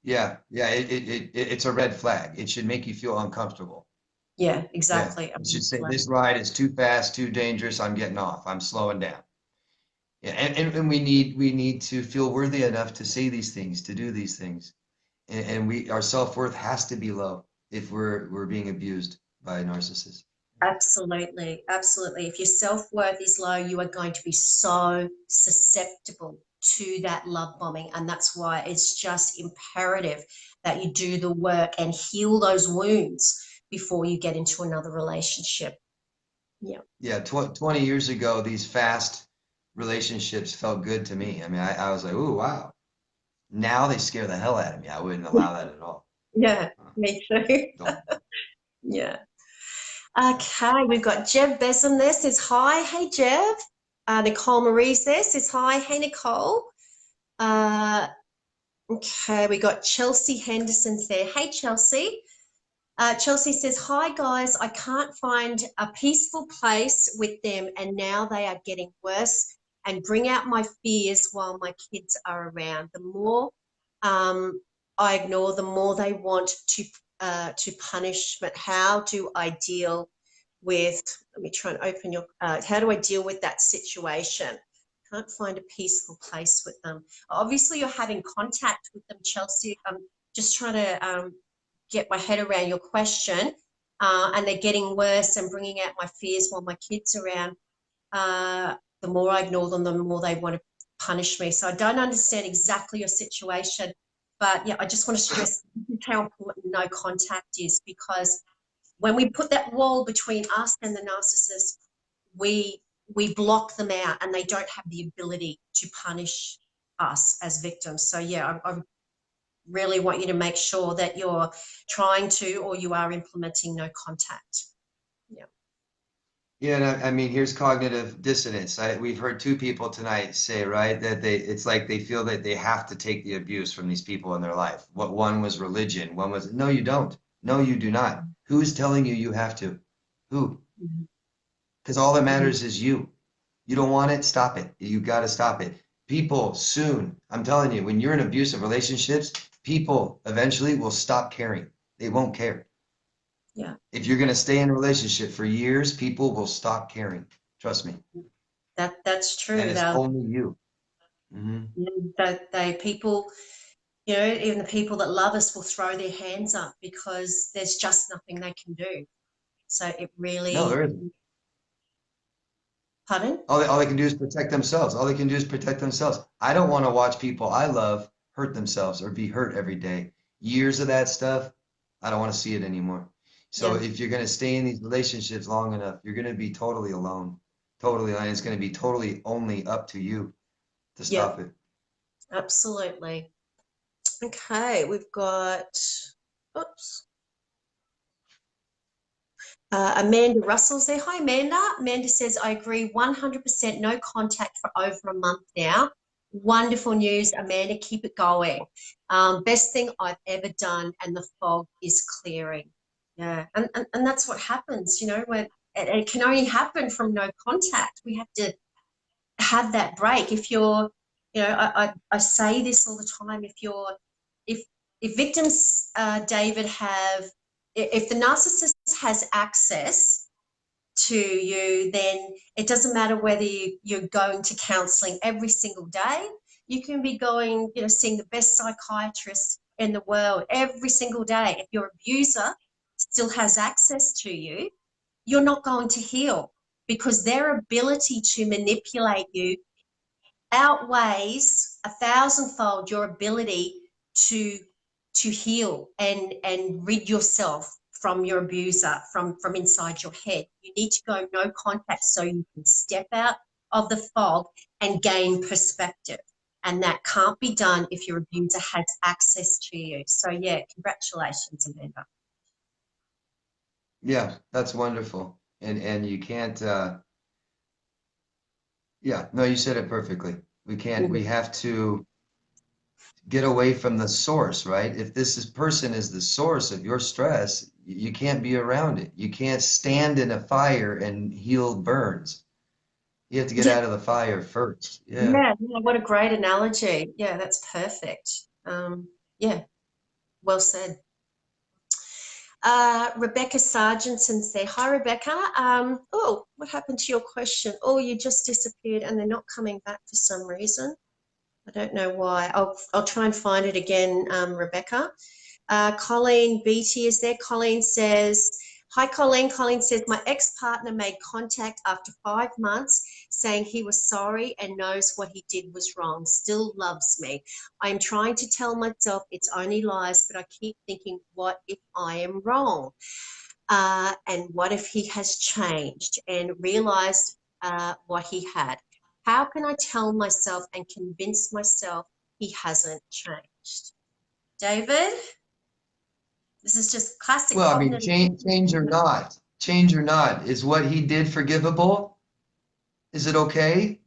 Yeah. Yeah. It's a red flag. It should make you feel uncomfortable. Yeah, Yeah. exactly. It should say this ride is too fast, too dangerous. I'm getting off. I'm slowing down. Yeah, and we need to feel worthy enough to say these things, to do these things. And our self-worth has to be low if we're being abused by a narcissist. Absolutely, absolutely. If your self-worth is low, you are going to be so susceptible to that love bombing. And that's why it's just imperative that you do the work and heal those wounds before you get into another relationship. Yeah. Yeah, 20 years ago, these fast relationships felt good to me. I mean, I was like, ooh, wow. Now they scare the hell out of me. I wouldn't allow that at all. Yeah, me too. Don't. Yeah. Okay, we've got Jev Besson there, says hi. Hey, Jev. Nicole Marie's there, says hi. Hey, Nicole. Okay, we got Chelsea Henderson's there. Hey, Chelsea. Chelsea says, hi, guys. I can't find a peaceful place with them, and now they are getting worse and bring out my fears while my kids are around. The more I ignore, the more they want to punishment. How do I deal with, let me try and open your, how do I deal with that situation? Can't find a peaceful place with them. Obviously, you're having contact with them, Chelsea. I'm just trying to get my head around your question. And they're getting worse and bringing out my fears while my kids are around. The more I ignore them, the more they want to punish me. So I don't understand exactly your situation. But yeah, I just want to stress how important no contact is, because when we put that wall between us and the narcissist, we block them out and they don't have the ability to punish us as victims. So yeah, I really want you to make sure that you're trying to, or you are implementing no contact. Yeah. Yeah, and I mean, here's cognitive dissonance. We've heard two people tonight say, right, that it's like they feel that they have to take the abuse from these people in their life. What one was religion, one was, no, you don't. No, you do not. Who's telling you you have to? Who? Because all that matters is you. You don't want it, stop it. You got to stop it. People soon, I'm telling you, when you're in abusive relationships, people eventually will stop caring. They won't care. Yeah. If you're going to stay in a relationship for years, people will stop caring. Trust me. That's true. And it's only you. People, you know, even the people that love us will throw their hands up because there's just nothing they can do. So it really. No, there isn't. Pardon? All they can do is protect themselves. All they can do is protect themselves. I don't want to watch people I love hurt themselves or be hurt every day. Years of that stuff, I don't want to see it anymore. So if you're going to stay in these relationships long enough, you're going to be totally alone. Totally alone. It's going to be totally only up to you to stop it. Absolutely. Okay, we've got, Amanda Russell's there. Hi, Amanda. Amanda says, I agree 100%, no contact for over a month now. Wonderful news, Amanda. Keep it going. Best thing I've ever done, and the fog is clearing. Yeah, and that's what happens, you know, when it can only happen from no contact. We have to have that break. If you're, you know, I say this all the time, if victims, David, if the narcissist has access to you, then it doesn't matter whether you're going to counselling every single day. You can be going, you know, seeing the best psychiatrist in the world every single day. If your abuser still has access to you, you're not going to heal, because their ability to manipulate you outweighs 1,000-fold your ability to heal and rid yourself from your abuser from inside your head. You need to go no contact so you can step out of the fog and gain perspective. And that can't be done if your abuser has access to you. So yeah, congratulations, Amanda. Yeah, that's wonderful. And you can't yeah, no, you said it perfectly. We have to get away from the source, right? If person is the source of your stress, you can't be around it. You can't stand in a fire and heal burns. You have to get out of the fire first. Yeah, what a great analogy. Yeah, that's perfect. Yeah, well said. Rebecca Sargentson there. Hi, Rebecca. Oh, what happened to your question? Oh, you just disappeared and they're not coming back for some reason. I don't know why. I'll try and find it again, Rebecca. Colleen Beatty is there. Colleen says, hi, Colleen. Colleen says, my ex-partner made contact after 5 months, saying he was sorry and knows what he did was wrong, still loves me. I'm trying to tell myself it's only lies, but I keep thinking, what if I am wrong? And what if he has changed and realized what he had? How can I tell myself and convince myself he hasn't changed? David, this is just classic Well, I mean, cognitive. change or not, is what he did forgivable? Is it okay?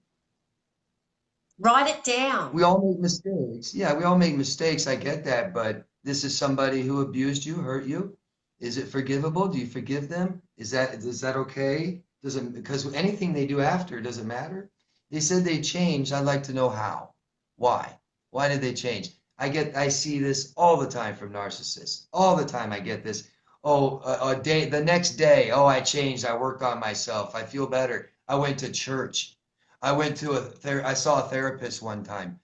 Write it down. We all make mistakes. Yeah, we all make mistakes. I get that, but this is somebody who abused you, hurt you. Is it forgivable? Do you forgive them? Is that okay? Doesn't because anything they do after doesn't matter. They said they changed. I'd like to know how. Why? Why did they change? I see this all the time from narcissists. All the time I get this. Oh, the next day, oh, I changed. I worked on myself. I feel better. I went to church. I went to I saw a therapist one time.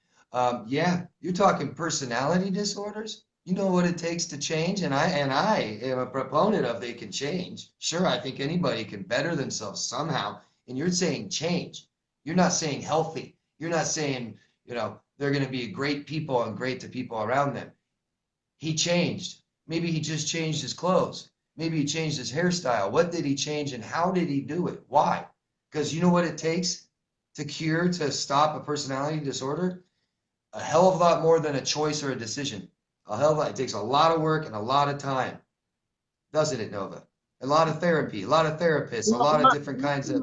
Yeah, you're talking personality disorders. You know what it takes to change, and I am a proponent of they can change. Sure, I think anybody can better themselves somehow. And you're saying change. You're not saying healthy. You're not saying, they're going to be great people and great to people around them. He changed. Maybe he just changed his clothes. Maybe he changed his hairstyle. What did he change and how did he do it? Why? Because you know what it takes to stop a personality disorder? A hell of a lot more than a choice or a decision. A hell of a lot. It takes a lot of work and a lot of time, doesn't it, Nova? A lot of therapy, a lot of therapists, a lot of different kinds of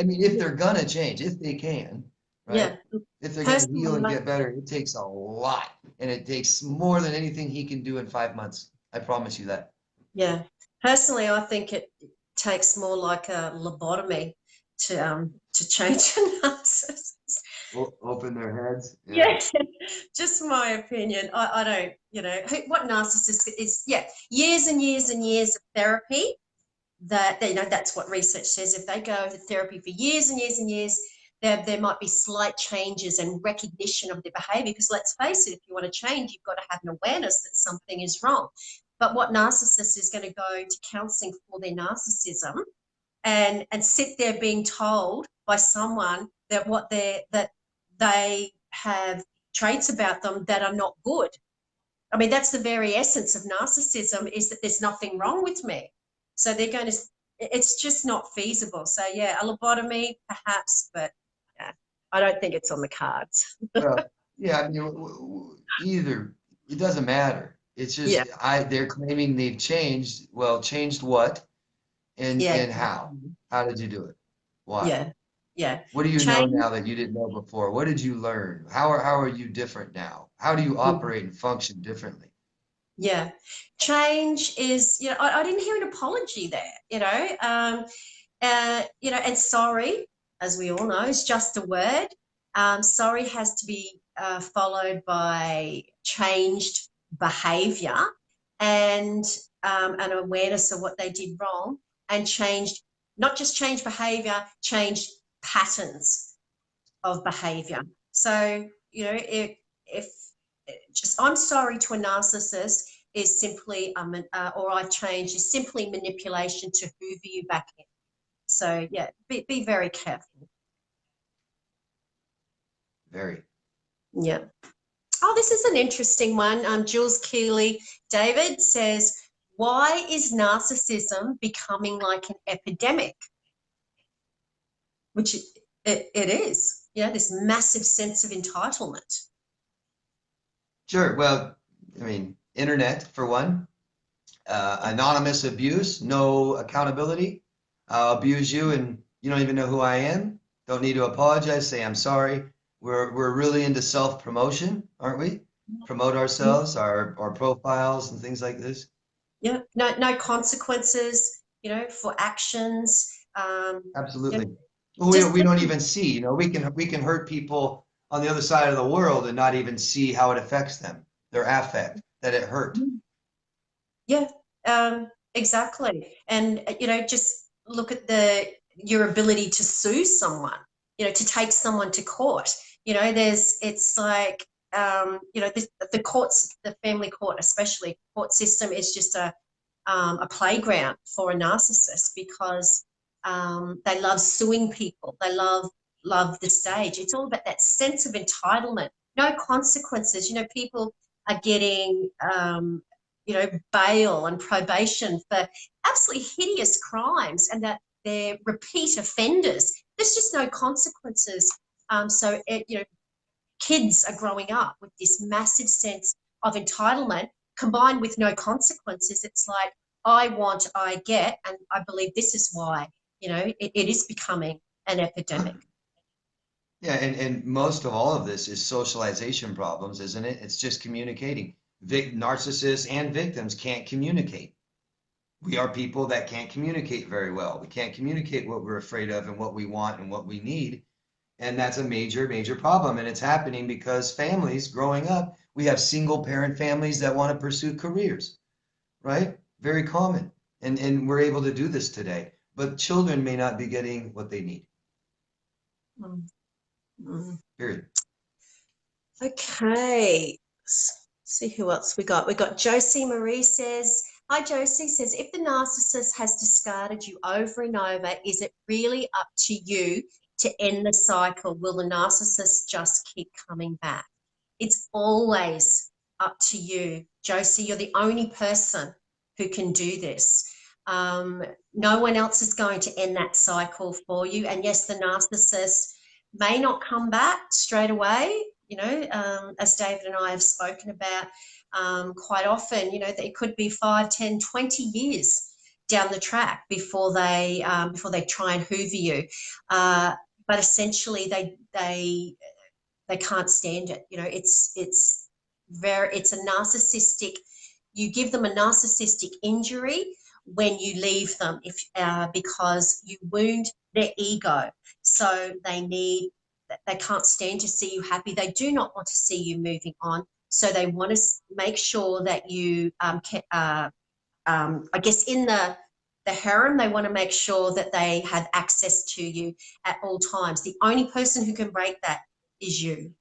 I mean, if they're gonna change, if they can, right? Yeah. If they're gonna heal and get better, it takes a lot. And it takes more than anything he can do in 5 months. I promise you that. Yeah. Personally, I think it takes more like a lobotomy to change a narcissist. Open their heads. Yeah, just my opinion. I don't, what narcissist is, years and years and years of therapy that's what research says. If they go to therapy for years and years and years, there might be slight changes and recognition of their behavior. Because let's face it, if you want to change, you've got to have an awareness that something is wrong. But what narcissist is going to go to counseling for their narcissism and sit there being told by someone that they have traits about them that are not good. I mean, that's the very essence of narcissism, is that there's nothing wrong with me. So they're going to, it's just not feasible. So yeah, a lobotomy perhaps, but yeah, I don't think it's on the cards. Well, yeah, I mean, either, it doesn't matter. It's just, Yeah. they're claiming they've changed. Well, changed what? And Yeah. how? How did you do it? Why? Yeah. Yeah. What do you know Change. now that you didn't know before? What did you learn? How are you different now? How do you operate and function differently? Yeah. Change is, I didn't hear an apology there, and sorry, as we all know, is just a word. Sorry has to be followed by changed behavior and an awareness of what they did wrong, and not just changed behavior, changed patterns of behavior. So, if just I'm sorry to a narcissist is simply, or I've changed, is simply manipulation to hoover you back in. So yeah, be very careful. Very. Yeah. Oh, this is an interesting one. Jules Keeley David says, why is narcissism becoming like an epidemic? Which it is, this massive sense of entitlement. Sure. Well, I mean, internet for one, anonymous abuse, no accountability. I'll abuse you and you don't even know who I am. Don't need to apologize, say I'm sorry. We're really into self-promotion, aren't we? Promote ourselves, our profiles and things like this. Yeah, no consequences, for actions. Absolutely. Well, we don't even see, we can hurt people on the other side of the world and not even see how it affects them, their affect, that it hurt. Yeah, exactly. And, just look at your ability to sue someone, to take someone to court. It's like, the courts, the family court, especially court system, is just a playground for a narcissist, because They love suing people. They love the stage. It's all about that sense of entitlement. No consequences. You know, people are getting bail and probation for absolutely hideous crimes, and that they're repeat offenders. There's just no consequences. Kids are growing up with this massive sense of entitlement combined with no consequences. It's like, I want, I get, and I believe this is why, it is becoming an epidemic. Yeah, and most of all of this is socialization problems, isn't it? It's just communicating. Narcissists and victims can't communicate. We are people that can't communicate very well. We can't communicate what we're afraid of and what we want and what we need. And that's a major, major problem. And it's happening because families growing up, we have single parent families that want to pursue careers, right? Very common. And we're able to do this today. But children may not be getting what they need. Period. Okay. See who else we got. We got Josie Marie says, hi Josie, says, if the narcissist has discarded you over and over, is it really up to you to end the cycle? Will the narcissist just keep coming back? It's always up to you, Josie. You're the only person who can do this. No one else is going to end that cycle for you. And yes, the narcissist may not come back straight away, as David and I have spoken about quite often, it could be 5, 10, 20 years down the track before they try and hoover you. But essentially they can't stand it. It's a narcissistic, you give them a narcissistic injury when you leave them because you wound their ego. So they can't stand to see you happy. They do not want to see you moving on. So they want to make sure that you, I guess in the harem, they want to make sure that they have access to you at all times. The only person who can break that is you.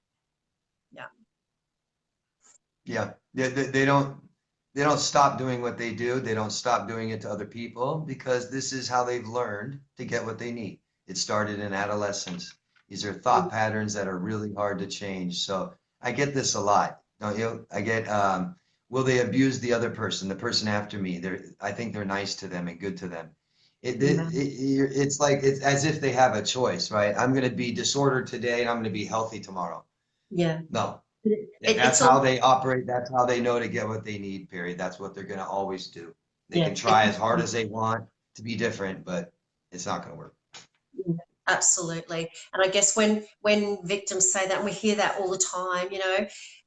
Yeah. They don't stop doing what they do. They don't stop doing it to other people because this is how they've learned to get what they need. It started in adolescence. These are thought patterns that are really hard to change. So I get this a lot, don't you? I get, will they abuse the other person, the person after me? I think they're nice to them and good to them. It's like, it's as if they have a choice, right? I'm going to be disordered today and I'm going to be healthy tomorrow. Yeah. No. That's how they operate. That's how they know to get what they need, period. That's what they're going to always do. They can try as hard as they want to be different, but it's not going to work. Absolutely. And I guess when victims say that, and we hear that all the time,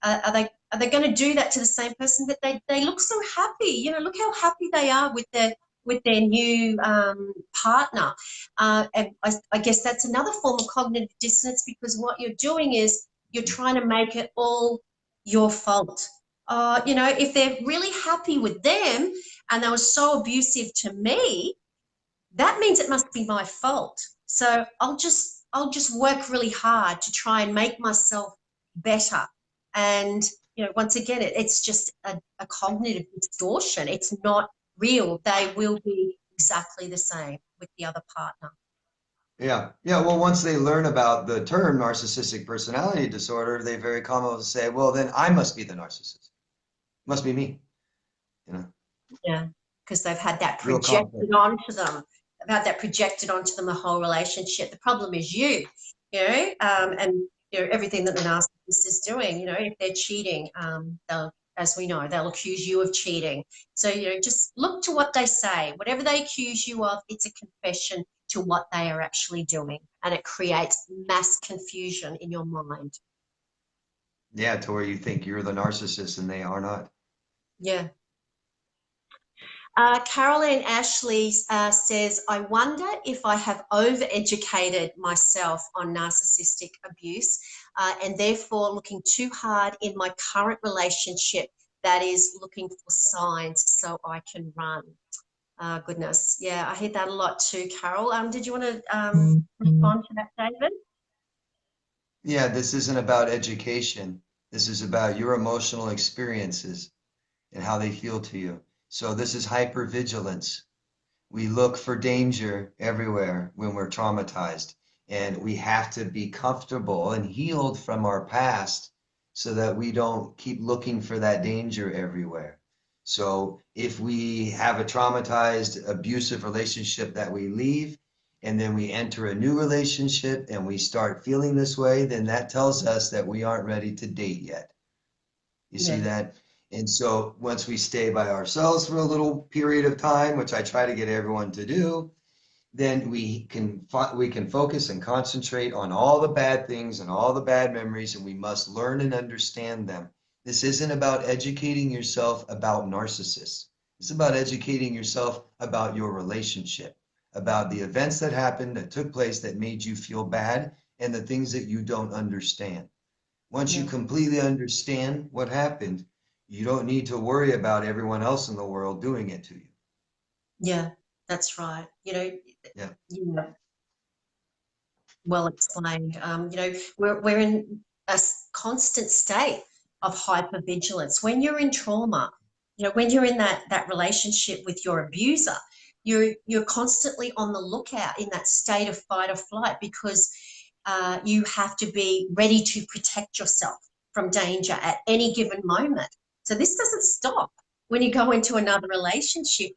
are they going to do that to the same person that they look so happy? Look how happy they are with their new partner. And I guess that's another form of cognitive dissonance, because what you're doing is you're trying to make it all your fault. If they're really happy with them and they were so abusive to me, that means it must be my fault. So I'll just work really hard to try and make myself better. And, once again, it's just a cognitive distortion. It's not real. They will be exactly the same with the other partner. Yeah. Yeah. Well, once they learn about the term narcissistic personality disorder, they very commonly say, well, then I must be the narcissist. Must be me. Yeah. Because they've had that projected onto them. They've had that projected onto them the whole relationship. The problem is you, and everything that the narcissist is doing. If they're cheating, as we know, they'll accuse you of cheating. So, just look to what they say. Whatever they accuse you of, it's a confession to what they are actually doing, and it creates mass confusion in your mind. Yeah, to where you think you're the narcissist and they are not. Yeah. Caroline Ashley says, I wonder if I have overeducated myself on narcissistic abuse and therefore looking too hard in my current relationship that is looking for signs so I can run. Goodness. Yeah, I hear that a lot too, Carol. Did you want to respond to that, David? Yeah, this isn't about education. This is about your emotional experiences and how they feel to you. So this is hyper-vigilance. We look for danger everywhere when we're traumatized, and we have to be comfortable and healed from our past so that we don't keep looking for that danger everywhere. So if we have a traumatized, abusive relationship that we leave, and then we enter a new relationship and we start feeling this way, then that tells us that we aren't ready to date yet. You see Yeah. that? And so once we stay by ourselves for a little period of time, which I try to get everyone to do, then we can focus and concentrate on all the bad things and all the bad memories, and we must learn and understand them. This isn't about educating yourself about narcissists. It's about educating yourself about your relationship, about the events that happened, that took place, that made you feel bad, and the things that you don't understand. Once you Yeah. completely understand what happened, you don't need to worry about everyone else in the world doing it to you. Yeah, that's right. Yeah. You know, well explained. We're in a constant state of hypervigilance. When you're in trauma, when you're in that relationship with your abuser, you're constantly on the lookout in that state of fight or flight because you have to be ready to protect yourself from danger at any given moment. So this doesn't stop when you go into another relationship.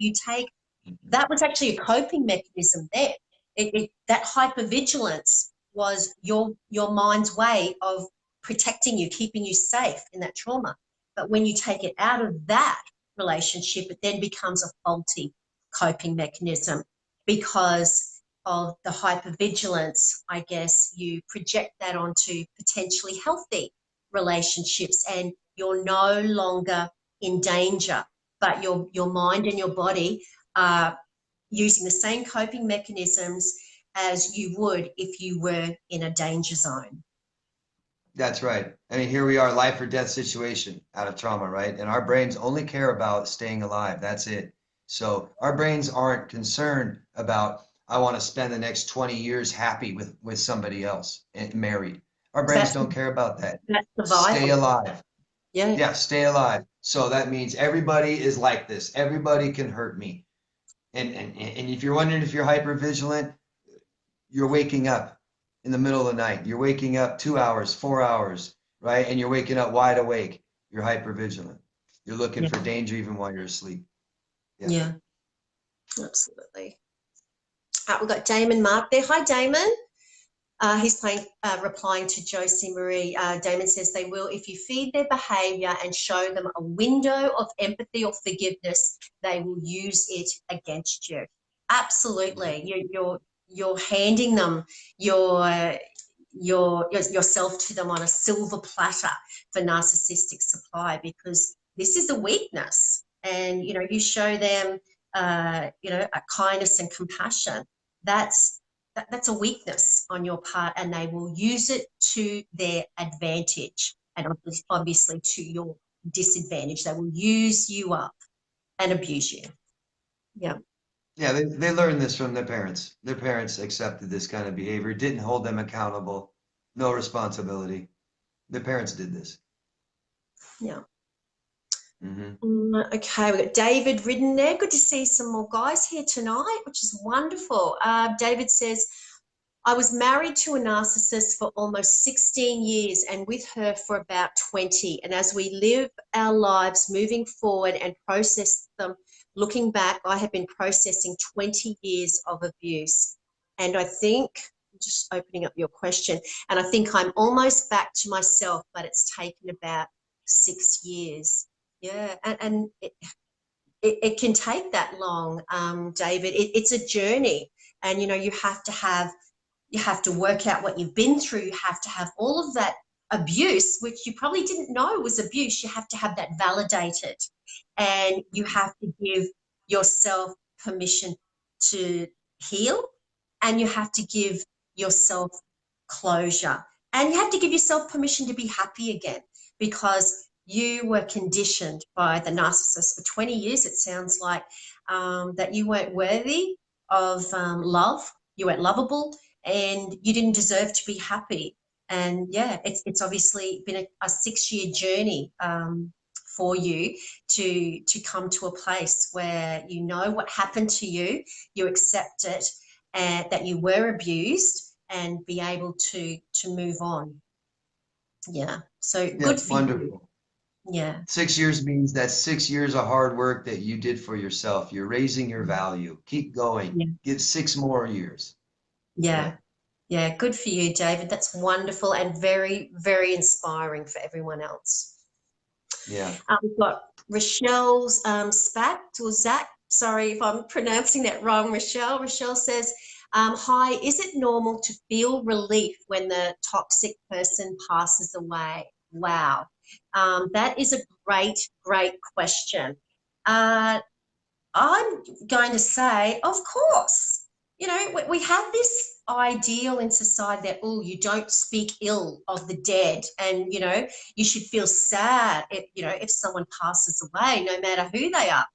That was actually a coping mechanism there. That hypervigilance was your mind's way of protecting you, keeping you safe in that trauma. But when you take it out of that relationship, it then becomes a faulty coping mechanism because of the hypervigilance. I guess you project that onto potentially healthy relationships, and you're no longer in danger, but your mind and your body are using the same coping mechanisms as you would if you were in a danger zone. That's right. I mean, here we are, life or death situation out of trauma, right? And our brains only care about staying alive. That's it. So our brains aren't concerned about, I want to spend the next 20 years happy with somebody else and married. Our brains That's don't care about that. that's Stay survival. alive. Yeah, Yeah, stay alive. So that means everybody is like this. Everybody can hurt me. And if you're wondering if you're hyper vigilant, you're waking up in the middle of the night. You're waking up 2 hours, 4 hours, right? And you're waking up wide awake. You're hyper vigilant. You're looking yeah, for danger even while you're asleep. Yeah. yeah, absolutely. We've got Damon Mark there. Hi, Damon. Replying to Josie Marie. Damon says they will, if you feed their behaviour and show them a window of empathy or forgiveness, they will use it against you. Absolutely, you're handing them your yourself to them on a silver platter for narcissistic supply, because this is a weakness, and you show them a kindness and compassion. That's a weakness on your part, and they will use it to their advantage and obviously to your disadvantage. They will use you up and abuse you. Yeah. Yeah, they learned this from their parents. Their parents accepted this kind of behavior, didn't hold them accountable, no responsibility. Their parents did this. Yeah. Hmm. Okay, we've got David Ridden there. Good to see some more guys here tonight, which is wonderful. David says, I was married to a narcissist for almost 16 years and with her for about 20. And as we live our lives moving forward and process them, looking back, I have been processing 20 years of abuse. And I think, just opening up your question, and I think I'm almost back to myself, but it's taken about 6 years. Yeah, and it can take that long, David. It's a journey, and you have to work out what you've been through. You have to have all of that abuse, which you probably didn't know was abuse. You have to have that validated, and you have to give yourself permission to heal, and you have to give yourself closure, and you have to give yourself permission to be happy again, because you were conditioned by the narcissist for 20 years. It sounds like that you weren't worthy of love. You weren't lovable, and you didn't deserve to be happy. And yeah, it's obviously been a 6-year journey for you to come to a place where you know what happened to you, you accept it, and that you were abused, and be able to move on. Yeah. So Yeah, good for you. wonderful. Yeah. 6 years means that's 6 years of hard work that you did for yourself. You're raising your Mm. value. Keep going. Yeah. Get 6 more years. Yeah. Yeah. Yeah. Good for you, David. That's wonderful and very, very inspiring for everyone else. Yeah. We've got Rochelle's Spat or Zach. Sorry if I'm pronouncing that wrong, Rochelle. Rochelle says, hi, is it normal to feel relief when the toxic person passes away? Wow. That is a great, great question. I'm going to say, of course. You know, we have this ideal in society that, oh, you don't speak ill of the dead, and, you know, you should feel sad if, you know, if someone passes away, no matter who they are.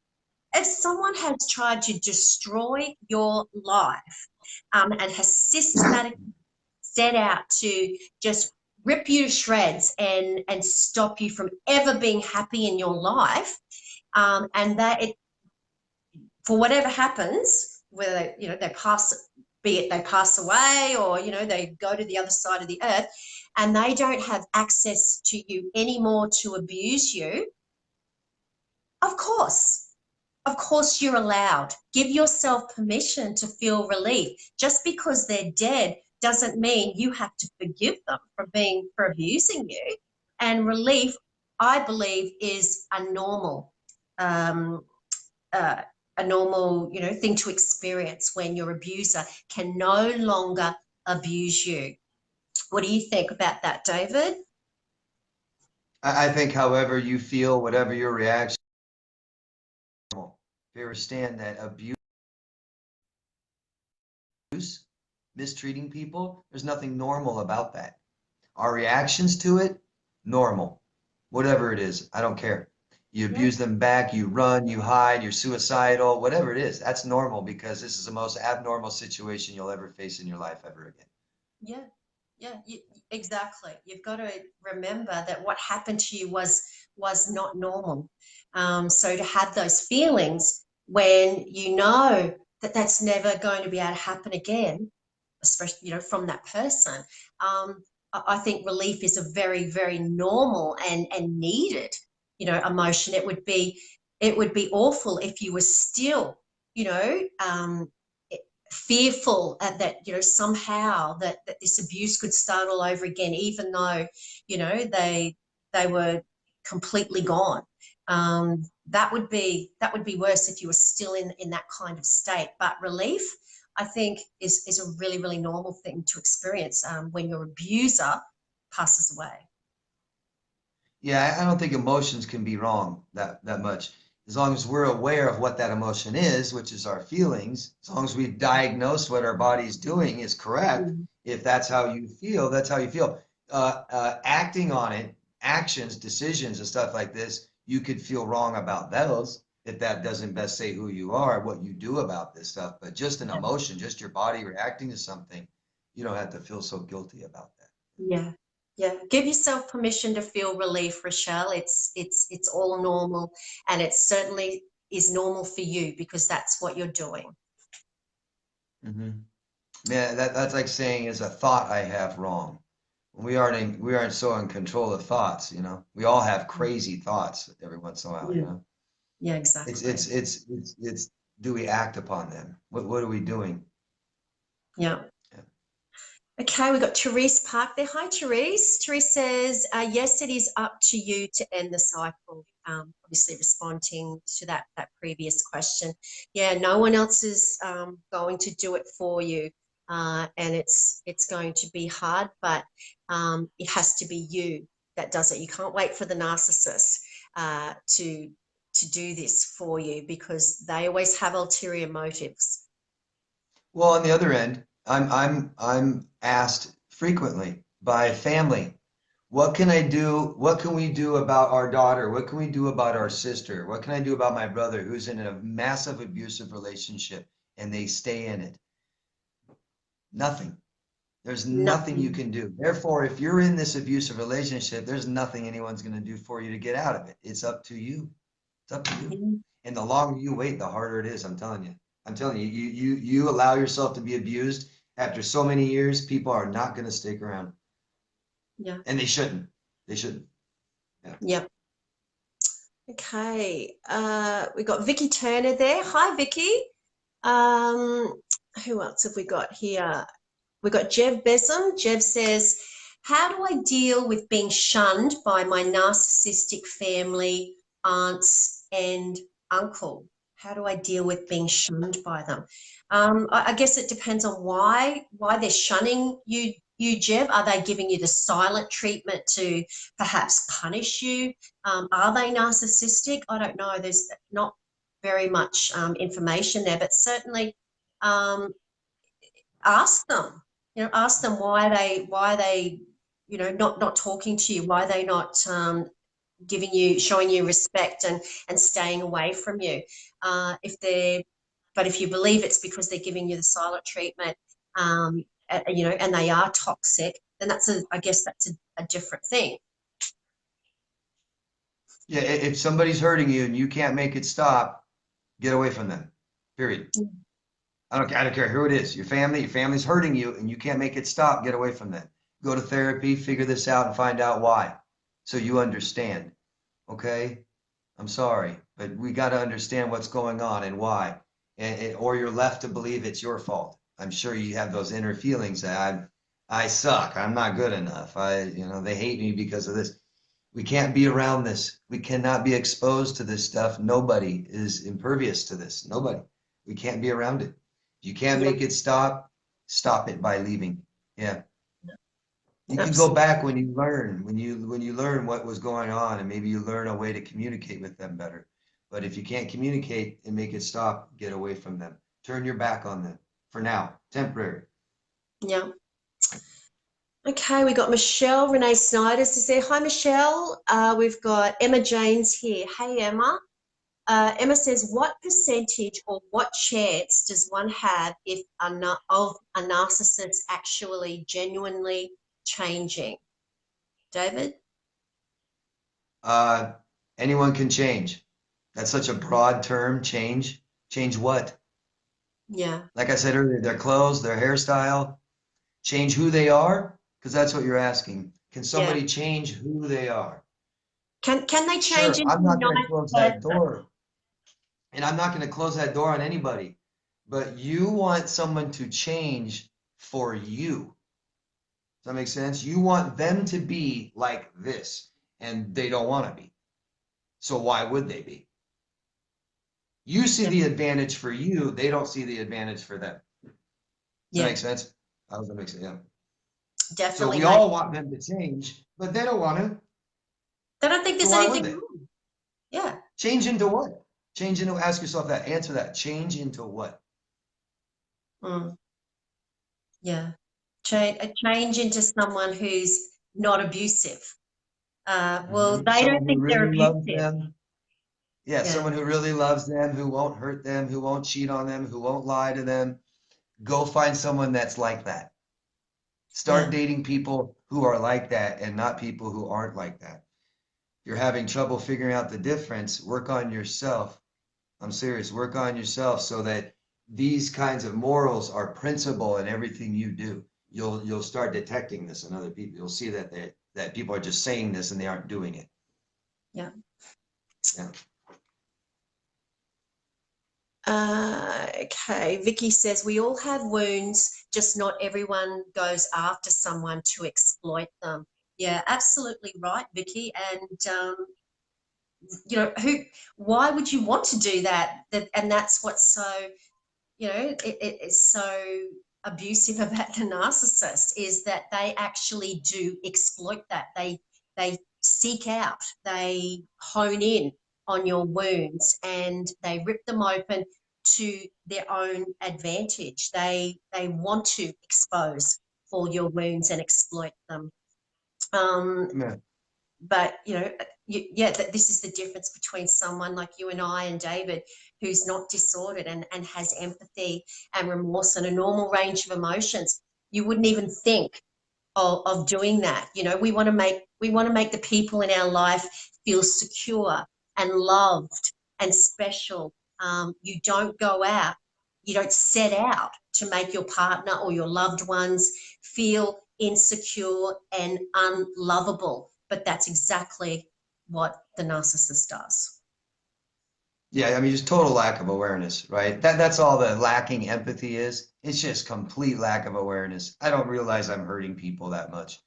If someone has tried to destroy your life, and has systematically set out to just rip you to shreds and stop you from ever being happy in your life, and that it, for whatever happens, whether they, you know, they pass, be it they pass away or, you know, they go to the other side of the earth, and they don't have access to you anymore to abuse you, of course. Of course, you're allowed. Give yourself permission to feel relief. Just because they're dead doesn't mean you have to forgive them for abusing you. And relief, I believe, is um, a normal, you know, thing to experience when your abuser can no longer abuse you. What do you think about that, David? I think however you feel, whatever your reaction, if you understand that abuse, mistreating people, there's nothing normal about that. Our reactions to it, normal. Whatever it is, I don't care. You Yeah, abuse them back, you run, you hide, you're suicidal, whatever it is, that's normal because this is the most abnormal situation you'll ever face in your life ever again. yeah, yeah, exactly. You've got to remember that what happened to you was not normal. So to have those feelings when you know that that's never going to be able to happen again, especially, you know, from that person, I think relief is a very, very normal and needed, you know, emotion. It would be awful if you were still, you know, fearful that, you know, somehow that this abuse could start all over again, even though, you know, they were completely gone. That would be worse if you were still in that kind of state. But relief, I think, is a really, really normal thing to experience when your abuser passes away. Yeah, I don't think emotions can be wrong that much. As long as we're aware of what that emotion is, which is our feelings, as long as we've diagnosed what our body's doing is correct, Mm. if that's how you feel, that's how you feel. Acting on it, actions, decisions, and stuff like this, you could feel wrong about those if that doesn't best say who you are, what you do about this stuff. But just an emotion, just your body reacting to something, you don't have to feel so guilty about that. Yeah. Yeah. Give yourself permission to feel relief, Rochelle. It's all normal, and it certainly is normal for you because that's what you're doing. Hmm. Man, that's like saying is a thought I have wrong. We aren't so in control of thoughts, you know. We all have crazy thoughts every once in a while, you Yeah. know. Yeah, It's exactly. it's it's it's do we act upon them? What are we doing? Yeah. Yeah. Okay, we've got Therese Park there. Hi, Therese. Therese says, yes, it is up to you to end the cycle. Obviously responding to that previous question. Yeah, no one else is going to do it for you. And it's going to be hard, but it has to be you that does it. You can't wait for the narcissist to do this for you because they always have ulterior motives. Well, on the other end, I'm asked frequently by family, what can I do? What can we do about our daughter? What can we do about our sister? What can I do about my brother who's in a massive abusive relationship and they stay in it? Nothing. There's nothing you Nothing. can do. Therefore, if you're in this abusive relationship, there's nothing anyone's going to do for you to get out of it. It's up to you. It's up to you. Mhm. And the longer you wait, the harder it is. I'm telling you. I'm telling you, you allow yourself to be abused after so many years, people are not going to stick around. Yeah. And they shouldn't. They shouldn't. Yeah. Yeah. Okay. We got Vicky Turner there. Hi, Vicky. Who else have we got here? We got Jev Besom. Jev says, how do I deal with being shunned by my narcissistic family, aunts and uncle? How do I deal with being shunned by them? I guess it depends on why they're shunning you, Jev. Are they giving you the silent treatment to perhaps punish you? Are they narcissistic? I don't know. There's not very much information there, but certainly ask them. Ask them why they not talking to you, why they not showing you respect and staying away from you. But if you believe it's because they're giving you the silent treatment, and they are toxic, then I guess that's a different thing. Yeah. If somebody's hurting you and you can't make it stop, get away from them. Period. I don't care who it is. Your family's hurting you and you can't make it stop, get away from them. Go to therapy, figure this out and find out why. So you understand. Okay? I'm sorry, but we got to understand what's going on and why. Or you're left to believe it's your fault. I'm sure you have those inner feelings that I suck. I'm not good enough. They hate me because of this. We can't be around this. We cannot be exposed to this stuff. Nobody is impervious to this. Nobody. We can't be around it. If you can't Yeah, make it stop it by leaving. Yeah. You can go absolutely. back when you learn what was going on, and maybe you learn a way to communicate with them better. But if you can't communicate and make it stop, get away from them. Turn your back on them for now, temporary. Yeah. Okay, we got Michelle Renee Snyders to say hi, Michelle. We've got Emma James here. Hey, Emma. Emma says, what percentage or what chance does one have of a narcissist actually genuinely changing? David? Uh, Anyone can change. That's such a broad term, change. Change what? Yeah. Like I said earlier, their clothes, their hairstyle, change who they are, because that's what you're asking. Can Yeah. somebody change who they are? Can they change Sure, into I'm a not going to nice close that person? door. And I'm not going to close that door on anybody, but you want someone to change for you. Does that make sense? You want them to be like this, and they don't want to be. So why would they be? You see Yeah. the advantage for you, they don't see the advantage for them. Does that Yeah. make sense? How does that make sense? Yeah. So Definitely, we mate. all want them to change, but they don't want to. They don't think So there's why would anything they? wrong. Yeah. Change into what? Change into, ask yourself that, answer that. Change into what? Mm. Yeah. Change into someone who's not abusive. Well, they don't Someone who think they're really loves abusive. them. Yeah, Yeah. someone who really loves them, who won't hurt them, who won't cheat on them, who won't lie to them. Go find someone that's like that. Start Yeah. dating people who are like that and not people who aren't like that. You're having trouble figuring out the difference, work on yourself. I'm serious, work on yourself so that these kinds of morals are principle in everything you do. You'll start detecting this in other people. You'll see that people are just saying this and they aren't doing it. Yeah. Yeah. Okay. Vicky says we all have wounds, just not everyone goes after someone to exploit them. Yeah, absolutely right, Vicky. And why would you want to do that? And that's what's so, it's so abusive about the narcissist, is that they actually do exploit that. They seek out, they hone in on your wounds, and they rip them open to their own advantage. They want to expose all your wounds and exploit them. Um, Yeah. but that this is the difference between someone like you and I and David, who's not disordered and has empathy and remorse and a normal range of emotions. you wouldn't even think of doing that. You know, we want to make the people in our life feel secure and loved and special. You don't go out, you don't set out to make your partner or your loved ones feel insecure and unlovable. But that's exactly what the narcissist does. Yeah, I mean, just total lack of awareness, right? That's all the lacking empathy is. It's just complete lack of awareness. I don't realize I'm hurting people that much.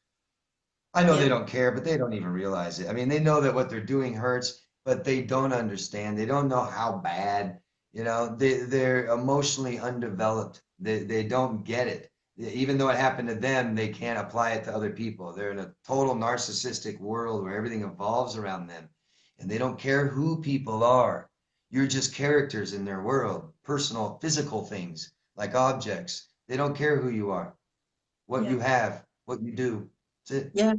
I know Yeah, they don't care, but they don't even realize it. I mean, they know that what they're doing hurts, but they don't understand. They don't know how bad, they're emotionally undeveloped. They don't get it. Even though it happened to them, they can't apply it to other people. They're in a total narcissistic world where everything evolves around them, and they don't care who people are. You're just characters in their world, personal, physical things like objects. They don't care who you are, what yeah, you have, what you do. That's it. yeah.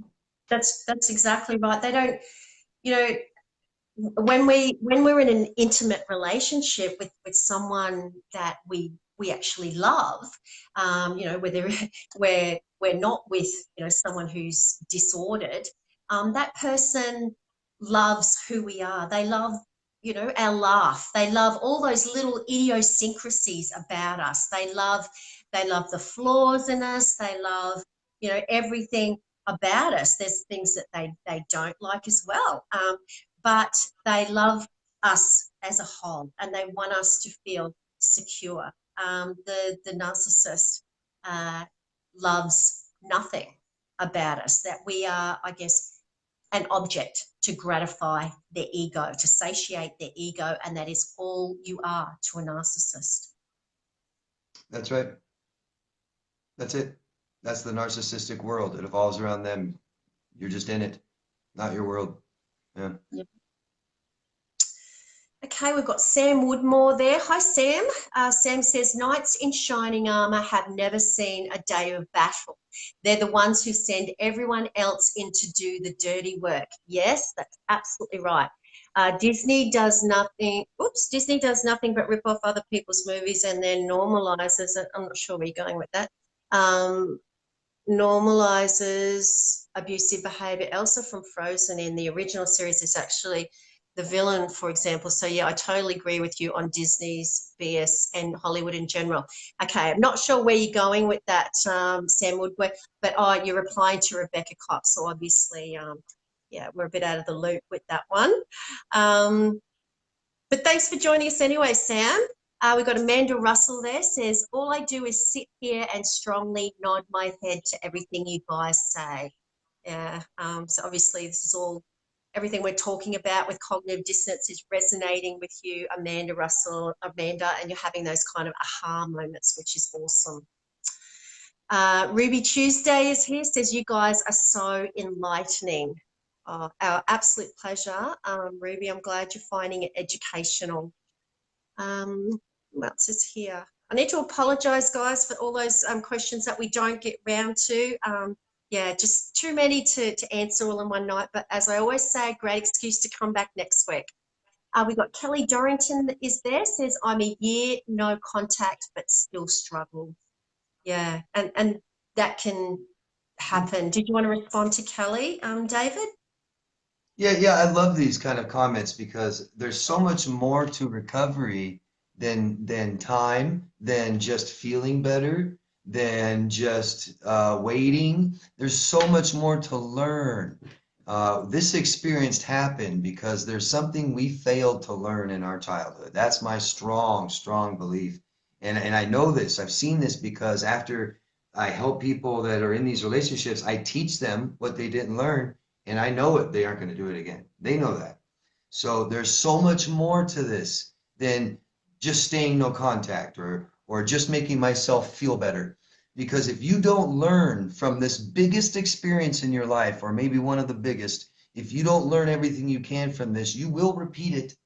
That's exactly right. They don't, you know, when we're in an intimate relationship with someone that we actually love, you know, whether we're not with, you know, someone who's disordered, that person loves who we are. They love, you know, our laugh. They love all those little idiosyncrasies about us. They love the flaws in us. They love, you know, everything about us. There's things that they don't like as well. But they love us as a whole and they want us to feel secure. The narcissist uh, loves nothing about us, that we are, I guess, an object to gratify their ego, to satiate their ego, and that is all you are to a narcissist. That's right. That's it. That's the narcissistic world. It evolves around them. You're just in it, not your world. Yeah. Yeah. Okay, we've got Sam Woodmore there. Hi, Sam. Sam says, Knights in shining armour have never seen a day of battle. They're the ones who send everyone else in to do the dirty work. Yes, that's absolutely right. Disney does nothing. Oops, Disney does nothing but rip off other people's movies and then normalizes it. I'm not sure where you're going with that. Normalizes abusive behavior. Elsa from Frozen in the original series is actually the villain, for example. So yeah, I totally agree with you on Disney's BS and Hollywood in general. Okay, I'm not sure where you're going with that, Sam Woodward, but you're replying to Rebecca Cox, so obviously, yeah, we're a bit out of the loop with that one. But thanks for joining us anyway, Sam. We've got Amanda Russell there, says, all I do is sit here and strongly nod my head to everything you guys say. Yeah, so obviously this is all, everything we're talking about with cognitive dissonance is resonating with you, Amanda Russell, Amanda, and you're having those kind of aha moments, which is awesome. Ruby Tuesday is here, says, you guys are so enlightening. Oh, our absolute pleasure. Ruby, I'm glad you're finding it educational. What else is here? I need to apologise, guys, for all those questions that we don't get round to. Yeah, just too many to answer all in one night. But as I always say, great excuse to come back next week. We've got Kelly Dorrington that is there, says, I'm a year, no contact, but still struggle. Yeah, and that can happen. Did you want to respond to Kelly, David? Yeah, I love these kind of comments because there's so much more to recovery than time, than just feeling better, than just waiting. There's so much more to learn. This experience happened because there's something we failed to learn in our childhood. That's my strong, strong belief. And I know this. I've seen this because after I help people that are in these relationships, I teach them what they didn't learn. And I know it, they aren't going to do it again. They know that. So there's so much more to this than just staying no contact or just making myself feel better. Because if you don't learn from this biggest experience in your life, or maybe one of the biggest, if you don't learn everything you can from this, you will repeat it.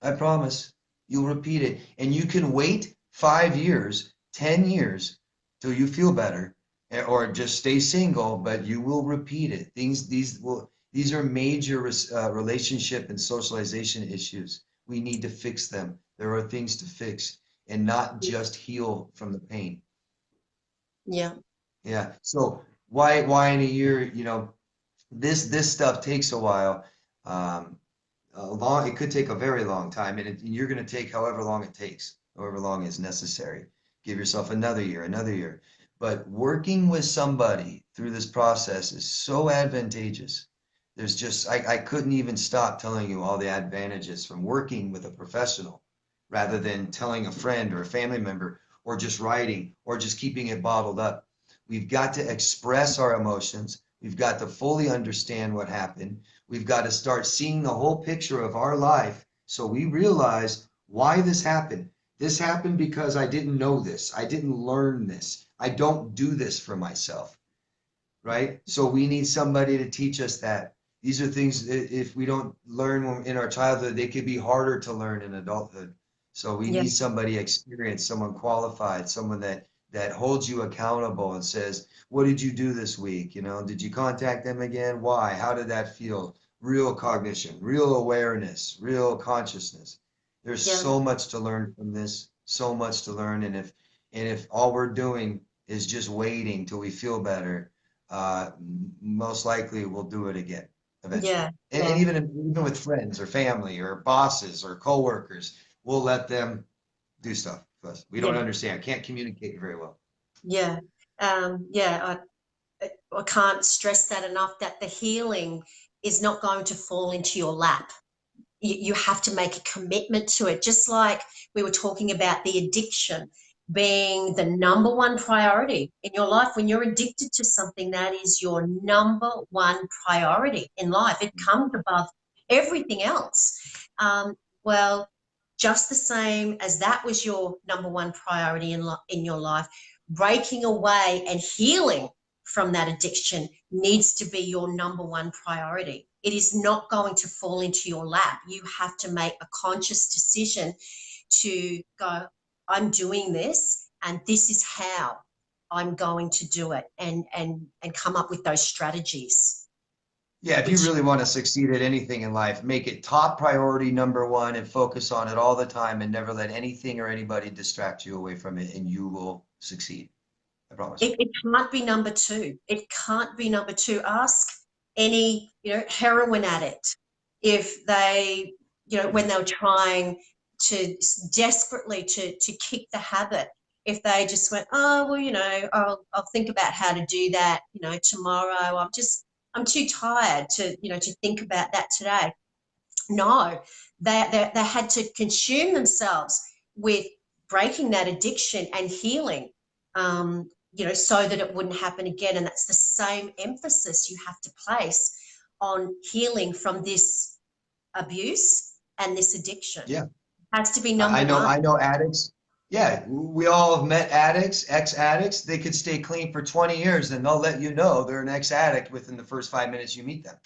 I promise. You'll repeat it. And you can wait 5 years, 10 years till you feel better, or just stay single, but you will repeat it. These are major relationship and socialization issues. We need to fix them. There are things to fix and not just heal from the pain. Yeah. Yeah. So why in a year, you know, this stuff takes a while. Um, it could take a very long time, and you're going to take however long it takes, however long is necessary. Give yourself another year, another year. But working with somebody through this process is so advantageous. There's just, I couldn't even stop telling you all the advantages from working with a professional rather than telling a friend or a family member or just writing or just keeping it bottled up. We've got to express our emotions. We've got to fully understand what happened. We've got to start seeing the whole picture of our life so we realize why this happened. This happened because I didn't know this. I didn't learn this. I don't do this for myself, right? So we need somebody to teach us that. These are things that if we don't learn in our childhood, they could be harder to learn in adulthood. So we Yeah. need somebody experienced, someone qualified, someone that holds you accountable and says, "What did you do this week? You know, did you contact them again? Why? How did that feel?" Real cognition, real awareness, real consciousness. There's Yeah. so much to learn from this, so much to learn. And if all we're doing is just waiting till we feel better, most likely we'll do it again eventually. Yeah. And Yeah. even with friends or family or bosses or coworkers, we'll let them do stuff to us. We don't Yeah. understand, can't communicate very well. Yeah. Yeah. I can't stress that enough, that the healing is not going to fall into your lap. You have to make a commitment to it. Just like we were talking about the addiction being the number one priority in your life. When you're addicted to something, that is your number one priority in life. It comes above everything else. Well, just the same as that was your number one priority in your life, breaking away and healing from that addiction needs to be your number one priority. It is not going to fall into your lap. You have to make a conscious decision to go, I'm doing this, and this is how I'm going to do it, and come up with those strategies. Yeah, if you Which, really want to succeed at anything in life, make it top priority number one and focus on it all the time and never let anything or anybody distract you away from it, and you will succeed. I promise. it can't be number two. It can't be number two. Ask any, heroin addict if they, when they were trying to desperately to kick the habit, if they just went, oh well, I'll think about how to do that, tomorrow. I'm too tired to think about that today. No, they had to consume themselves with breaking that addiction and healing, so that it wouldn't happen again. And that's the same emphasis you have to place on healing from this abuse and this addiction. Yeah. It has to be number I know, one. I know addicts. Yeah, we all have met addicts, ex-addicts. They could stay clean for 20 years and they'll let you know they're an ex-addict within the first 5 minutes you meet them.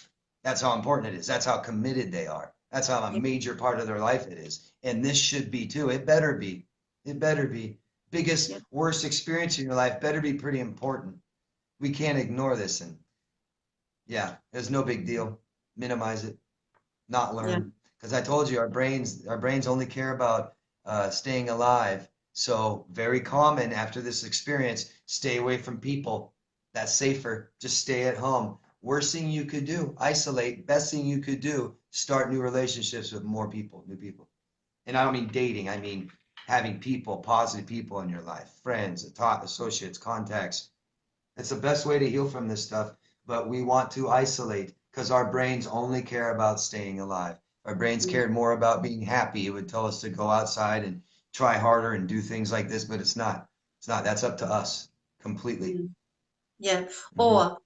That's how important it is. That's how committed they are. That's how a Yeah, major part of their life it is. And this should be too. It better be. It better be. yeah, Biggest, worst experience in your life better be pretty important. We can't ignore this. And yeah, it's no big deal. Minimize it, not yeah, learn. Because I told you our brains only care about staying alive. So very common after this experience, stay away from people. That's safer. Just stay at home. Worst thing you could do, isolate. Best thing you could do, start new relationships with more people, new people. And I don't mean dating. I mean having people, positive people in your life, friends, associates, contacts. It's the best way to heal from this stuff, but we want to isolate because our brains only care about staying alive. Our brains mm, cared more about being happy. It would tell us to go outside and try harder and do things like this, but it's not. It's not. That's up to us completely. mm, yeah. Hmm. Or,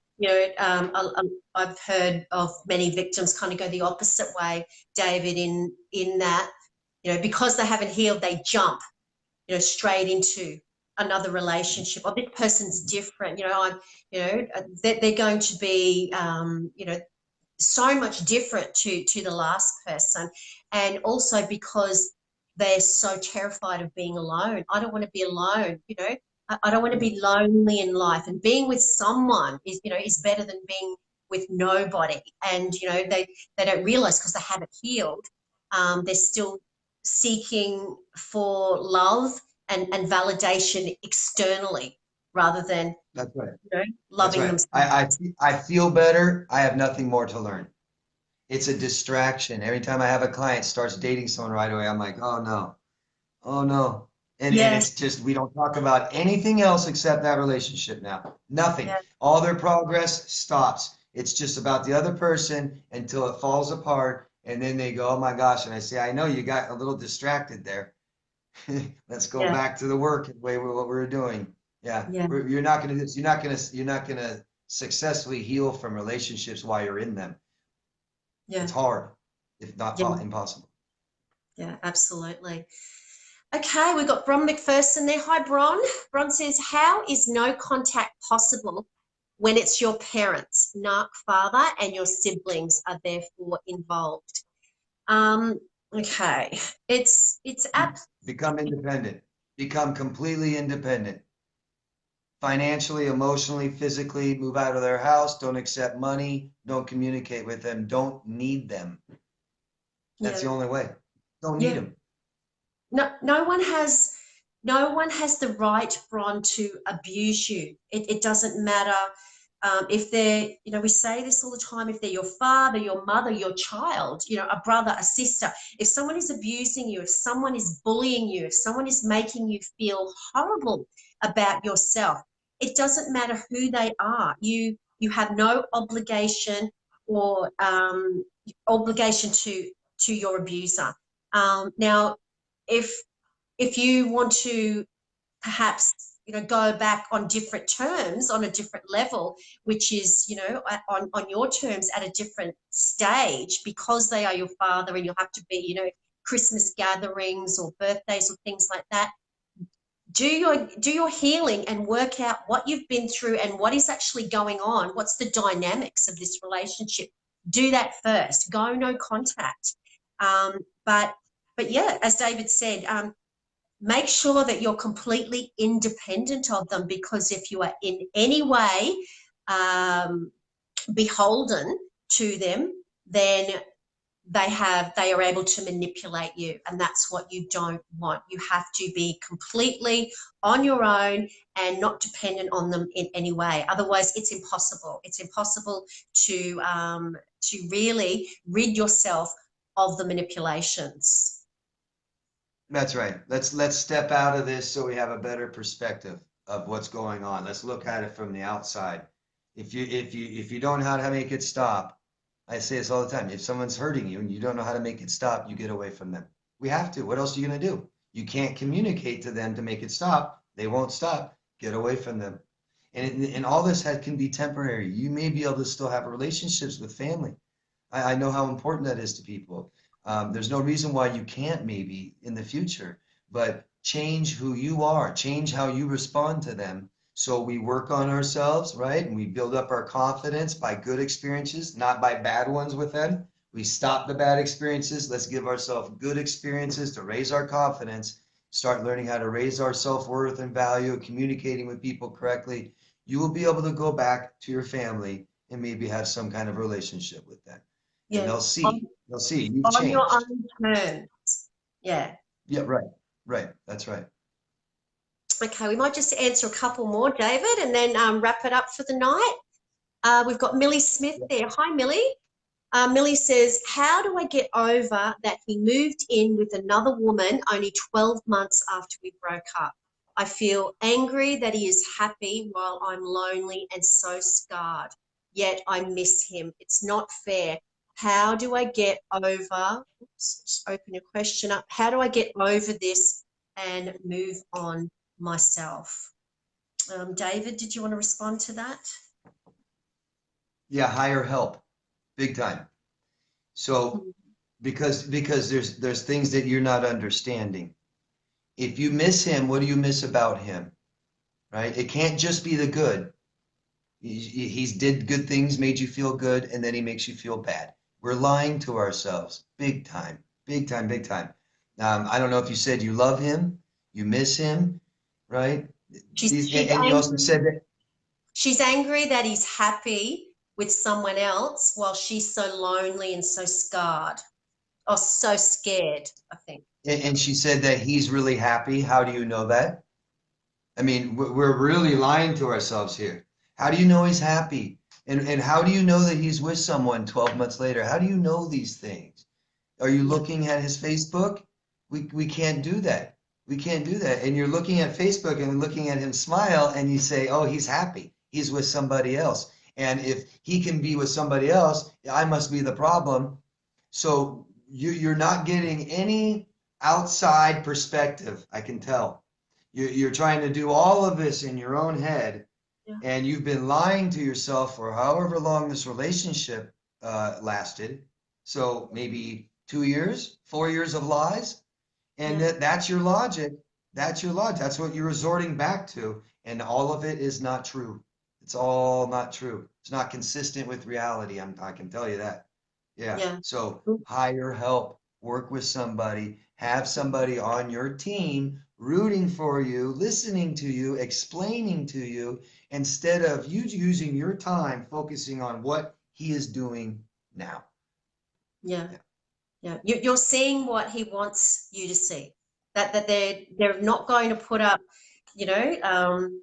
I've heard of many victims kind of go the opposite way, David, in that, because they haven't healed, they jump, straight into another relationship. Or this person's different. They're going to be, so much different to the last person. And also because they're so terrified of being alone. I don't want to be alone. I don't want to Yeah. be lonely in life. And being with someone is better than being with nobody. And they don't realize, because they haven't healed, they're still seeking for love and validation externally. rather than, That's right. you know, That's loving right. themselves. I feel better. I have nothing more to learn. It's a distraction. Every time I have a client starts dating someone right away, I'm like, oh no, oh no. And Yes, it's just we don't talk about anything else except that relationship now. Nothing. yes, All their progress stops. It's just about the other person until it falls apart. And then they go, oh my gosh. And I say, I know you got a little distracted there. Let's go yeah, back to the work and way what we're doing. Yeah, yeah, you're not gonna you're not gonna successfully heal from relationships while you're in them. yeah, It's hard, if not yeah, impossible. yeah, absolutely. Okay, we've got Bron McPherson there. Hi, Bron. Bron says, how is no contact possible when it's your parents, narc father, and your siblings are therefore involved? Um, okay, it's Become independent. Become completely independent. Financially, emotionally, physically, move out of their house, don't accept money, don't communicate with them, don't need them. That's yeah, the only way. Don't need yeah. them. No one has the right, Bron, to abuse you. It doesn't matter if they're, we say this all the time, if they're your father, your mother, your child, a brother, a sister. If someone is abusing you, if someone is bullying you, if someone is making you feel horrible about yourself, it doesn't matter who they are. You have no obligation or obligation to your abuser. Now, if if you want to perhaps go back on different terms, on a different level, which is on your terms at a different stage, because they are your father, and you'll have to be Christmas gatherings or birthdays or things like that. Do your healing and work out what you've been through and what is actually going on. What's the dynamics of this relationship? Do that first. Go no contact. But yeah, as David said, make sure that you're completely independent of them, because if you are in any way um, beholden to them, then they are able to manipulate you, and that's what you don't want. You have to be completely on your own and not dependent on them in any way. Otherwise, it's impossible. It's impossible to really rid yourself of the manipulations. That's right. Let's step out of this so we have a better perspective of what's going on. Let's look at it from the outside. If you don't know how to make it stop, I say this all the time. If someone's hurting you and you don't know how to make it stop, you get away from them. We have to. What else are you gonna do? You can't communicate to them to make it stop. They won't stop. Get away from them. And all this can be temporary. You may be able to still have relationships with family. I know how important that is to people. There's no reason why you can't maybe in the future, but change who you are, change how you respond to them. So we work on ourselves, right? And we build up our confidence by good experiences, not by bad ones with them. We stop the bad experiences. Let's give ourselves good experiences to raise our confidence, start learning how to raise our self-worth and value, communicating with people correctly. You will be able to go back to your family and maybe have some kind of relationship with them. And Yeah. they'll see you've On your changed. own terms. Yeah. Yeah, right. That's right. Okay, we might just answer a couple more, David, and then wrap it up for the night. We've got Millie Smith Yeah. there. Hi, Millie. Millie says, how do I get over that he moved in with another woman only 12 months after we broke up? I feel angry that he is happy while I'm lonely and so scarred, yet I miss him. It's not fair. How do I get over, just open your question up, how do I get over this and move on myself? David, did you want to respond to that? Yeah, hire help, big time. So because there's things that you're not understanding. If you miss him, what do you miss about him? Right? It can't just be the good. He's did good things, made you feel good, and then he makes you feel bad. We're lying to ourselves, big time, big time, big time. I don't know if you said you love him, you miss him, right? She's, These, she's and you also angry. said that, She's angry that he's happy with someone else while she's so lonely and so scarred or so scared, I think. and she said that he's really happy. How do you know that? I mean, we're really lying to ourselves here. How do you know he's happy? And how do you know that he's with someone 12 months later? How do you know these things? Are you Yeah. looking at his Facebook? We can't do that. We can't do that. And you're looking at Facebook and looking at him smile and you say, oh, he's happy. He's with somebody else. And if he can be with somebody else, I must be the problem. So you're not getting any outside perspective, I can tell. You're trying to do all of this in your own head, Yeah. and you've been lying to yourself for however long this relationship lasted. So maybe 2 years, 4 years of lies. And Yeah. that's your logic. That's your logic. That's what you're resorting back to. And all of it is not true. It's all not true. It's not consistent with reality. I can tell you that. Yeah. Yeah. So hire help, work with somebody, have somebody on your team rooting for you, listening to you, explaining to you, instead of you using your time focusing on what he is doing now. Yeah. Yeah. You're seeing what he wants you to see. That they're not going to put up,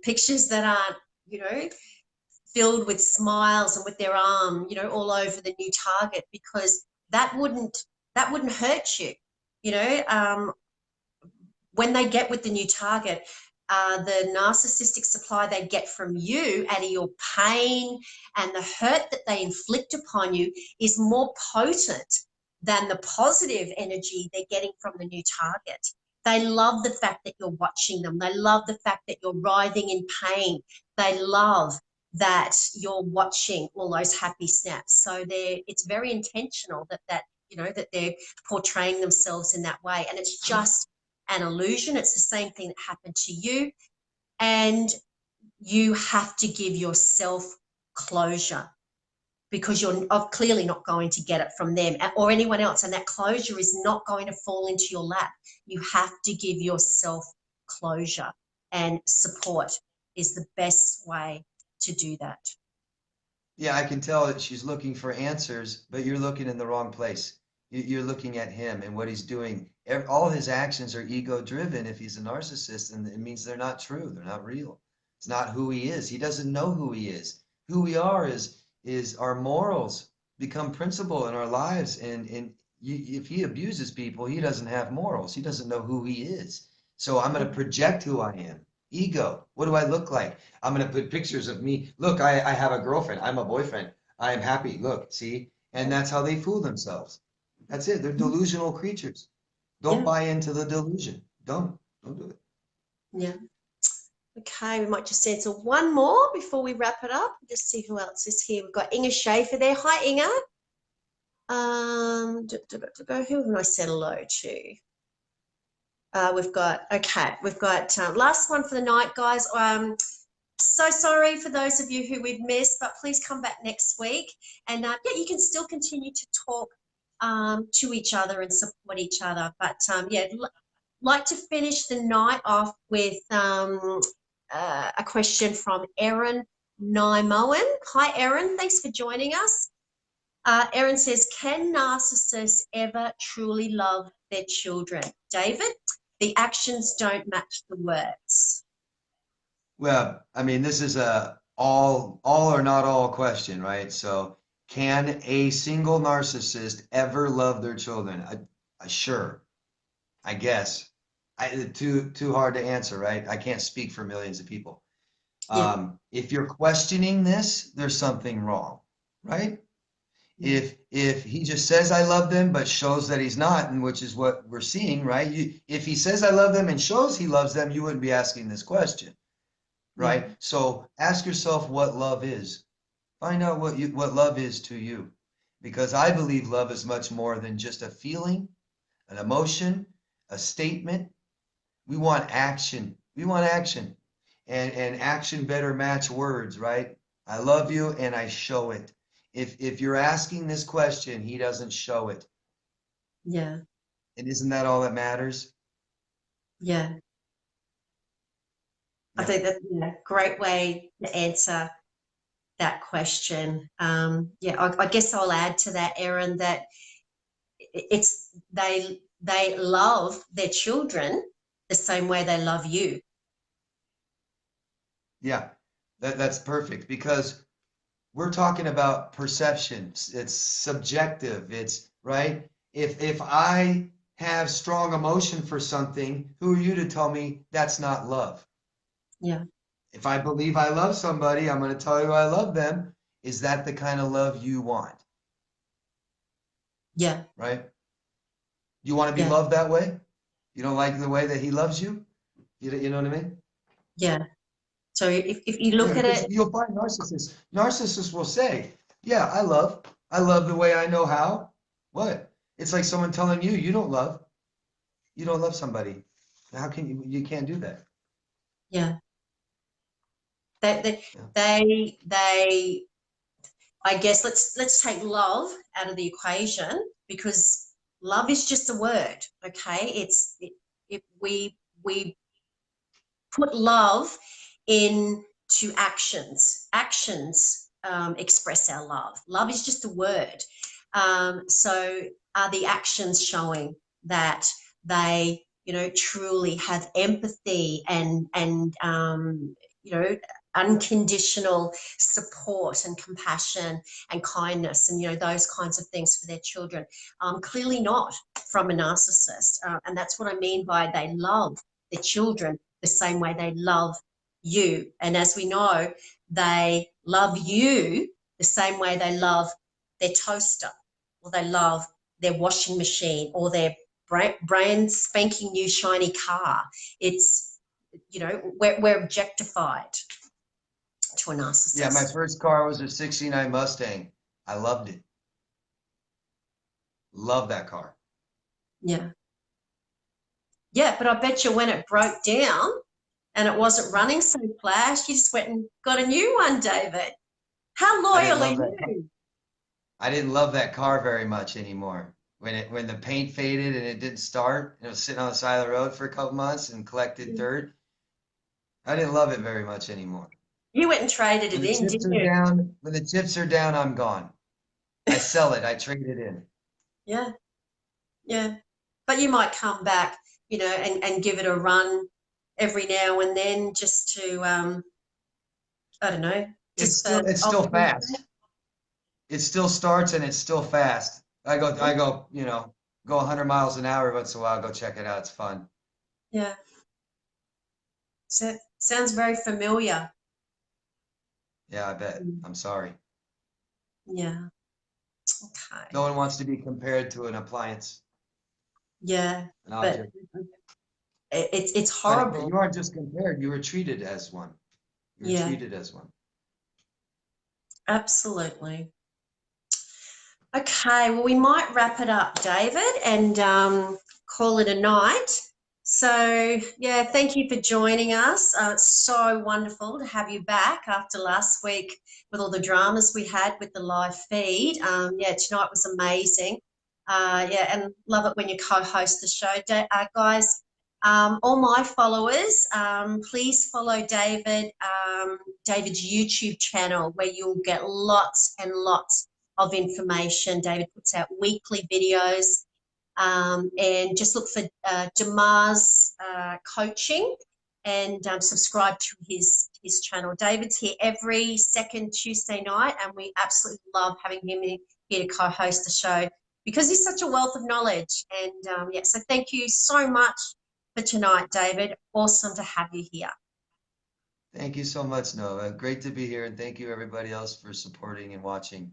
pictures that aren't, filled with smiles and with their arm, all over the new target, because that wouldn't hurt you. When they get with the new target, the narcissistic supply they get from you out of your pain and the hurt that they inflict upon you is more potent than the positive energy they're getting from the new target. They love the fact that you're watching them. They love the fact that you're writhing in pain. They love that you're watching all those happy snaps. So it's very intentional that they're portraying themselves in that way. And it's just an illusion. It's the same thing that happened to you. And you have to give yourself closure, because you're clearly not going to get it from them or anyone else. And that closure is not going to fall into your lap. You have to give yourself closure, and support is the best way to do that. Yeah, I can tell that she's looking for answers, but you're looking in the wrong place. You're looking at him and what he's doing. All his actions are ego driven if he's a narcissist, and it means they're not true. They're not real. It's not who he is. He doesn't know who he is. Who we are is our morals become principle in our lives. And if he abuses people, he doesn't have morals. He doesn't know who he is. So I'm going to project who I am. Ego. What do I look like? I'm going to put pictures of me. Look, I have a girlfriend. I'm a boyfriend. I am happy. Look, see? And that's how they fool themselves. That's it. They're delusional creatures. Don't Yeah. buy into the delusion. Don't do it. Yeah. Okay, we might just answer one more before we wrap it up. Just see who else is here. We've got Inga Schaefer there. Hi, Inga. Who have I said hello to? We've got last one for the night, guys. So sorry for those of you who we've missed, but please come back next week. And you can still continue to talk to each other and support each other. But like to finish the night off with a question from Erin Nymoen. Hi, Erin. Thanks for joining us. Erin says, can narcissists ever truly love their children? David, the actions don't match the words. Well, I mean, this is a all or not all question, right? So can a single narcissist ever love their children? Sure, I guess. Too hard to answer, right? I can't speak for millions of people. Yeah. If you're questioning this, there's something wrong, right? If he just says I love them but shows that he's not, and which is what we're seeing, right? If he says I love them and shows he loves them, you wouldn't be asking this question, right? So ask yourself what love is. Find out what love is to you, because I believe love is much more than just a feeling, an emotion, a statement. We want action. We want action, and action better match words, right? I love you, and I show it. If you're asking this question, he doesn't show it. Yeah. And isn't that all that matters? Yeah. I think that's a great way to answer that question. I guess I'll add to that, Erin, that they love their children the same way they love you. Yeah, that's perfect because we're talking about perception. It's subjective. It's right. If I have strong emotion for something, who are you to tell me that's not love? Yeah. If I believe I love somebody, I'm going to tell you I love them. Is that the kind of love you want? Yeah. Right? You want to be Yeah. loved that way? You don't like the way that he loves you? You know what I mean? Yeah. So if you Yeah, look at because it, you'll find narcissists. Narcissists will say, "Yeah, I love the way I know how." What? It's like someone telling you, you don't love somebody. How can you can't do that. yeah, they, they, Yeah. they, I guess let's take love out of the equation because love is just a word, okay? We put love into actions. Actions express our love. Love is just a word. So are the actions showing that they, truly have empathy and unconditional support and compassion and kindness and those kinds of things for their children? Clearly not from a narcissist, and that's what I mean by they love their children the same way they love you. And as we know, they love you the same way they love their toaster or they love their washing machine or their brand spanking new shiny car. It's, we're objectified to a Yeah, my narcissist. first car was a '69 Mustang. I loved it. Love that car. Yeah. Yeah, but I bet you when it broke down and it wasn't running so flash, you just went and got a new one, David. How I didn't loyal are love that car. you? I didn't love that car very much anymore. When the paint faded and it didn't start, and it was sitting on the side of the road for a couple months and collected dirt, I didn't love it very much anymore. You went and traded When it the in, chips didn't are you? down, when the chips are down, I'm gone. I sell it. I trade it in. Yeah, yeah. But you might come back, and give it a run every now and then just to, I don't know, just for It's old still time's sake. fast. It still starts and it's still fast. Go 100 miles an hour once in a while. Go check it out. It's fun. Yeah. So sounds very familiar. Yeah, I bet. Mm. I'm sorry. Yeah. Okay. No one wants to be compared to an appliance, Yeah. an But object. it's But horrible. you aren't just compared. You were treated as one. You were Yeah. treated as one. Absolutely. Okay, well, we might wrap it up, David, and call it a night. So, yeah, thank you for joining us. It's so wonderful to have you back after last week with all the dramas we had with the live feed. Yeah, tonight was amazing. Yeah, and love it when you co-host the show. Guys, all my followers, please follow David's YouTube channel where you'll get lots and lots of information. David puts out weekly videos, and just look for Damar's coaching and subscribe to his channel. David's here every second Tuesday night, and we absolutely love having him here to co-host the show because he's such a wealth of knowledge. And yeah, so thank you so much for tonight, David. Awesome to have you here. Thank you so much, Nova. Great to be here, and thank you everybody else for supporting and watching.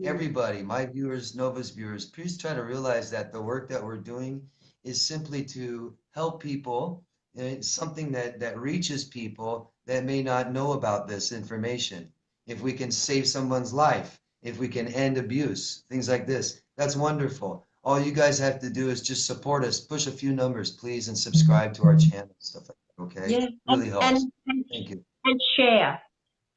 Everybody, my viewers, Nova's viewers, please try to realize that the work that we're doing is simply to help people. And it's something that reaches people that may not know about this information. If we can save someone's life, if we can end abuse, things like this, that's wonderful. All you guys have to do is just support us, push a few numbers, please, and subscribe to our channel, stuff like that, okay? Yeah, Really helps. and Thank you. share.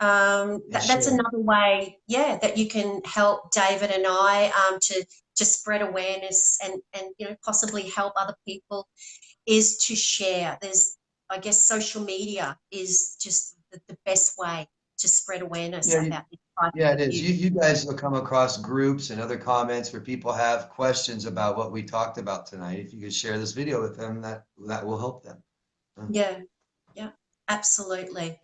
And That's share. another way, yeah, that you can help David and I to spread awareness and possibly help other people is to share. There's, I guess, social media is just the best way to spread awareness Yeah, about this type yeah, of it is. abuse. You guys will come across groups and other comments where people have questions about what we talked about tonight. If you could share this video with them, that will help them. Yeah, yeah, absolutely.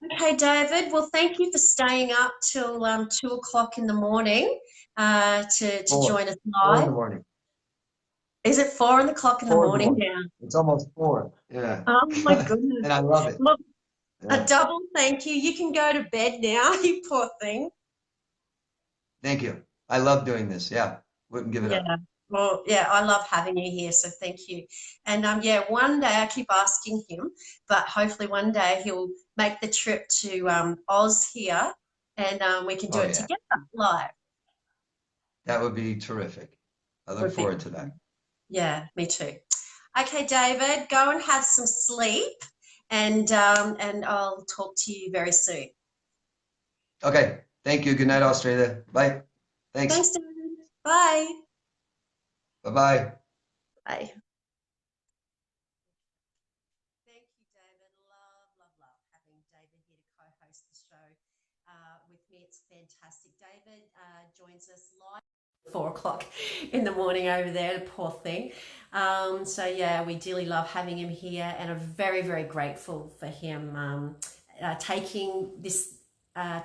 Okay, David. Well, thank you for staying up till 2 o'clock in the morning to Four. join us 4 in live. the morning. Is it 4 o'clock in the 4 in the morning morning. now? It's almost 4. Yeah. Oh my goodness. And I love it. Look, a Yeah. double thank you. You can go to bed now, you poor thing. Thank you. I love doing this. Yeah. Wouldn't give it up. Yeah. Well, yeah, I love having you here, so thank you. And yeah, one day I keep asking him, but hopefully one day he'll make the trip to Oz here, and we can do Oh, it yeah. together live. That would be terrific. I look Would be, forward to that. yeah, me too. Okay, David, go and have some sleep, and I'll talk to you very soon. Okay. Thank you. Good night, Australia. Bye. Thanks. Thanks, David. Bye. Bye-bye. Bye. Thank you, David. Love having David here to co-host the show with me. It's fantastic. David joins us live at 4 o'clock in the morning over there, the poor thing. So yeah, we dearly love having him here, and are very, very grateful for him taking this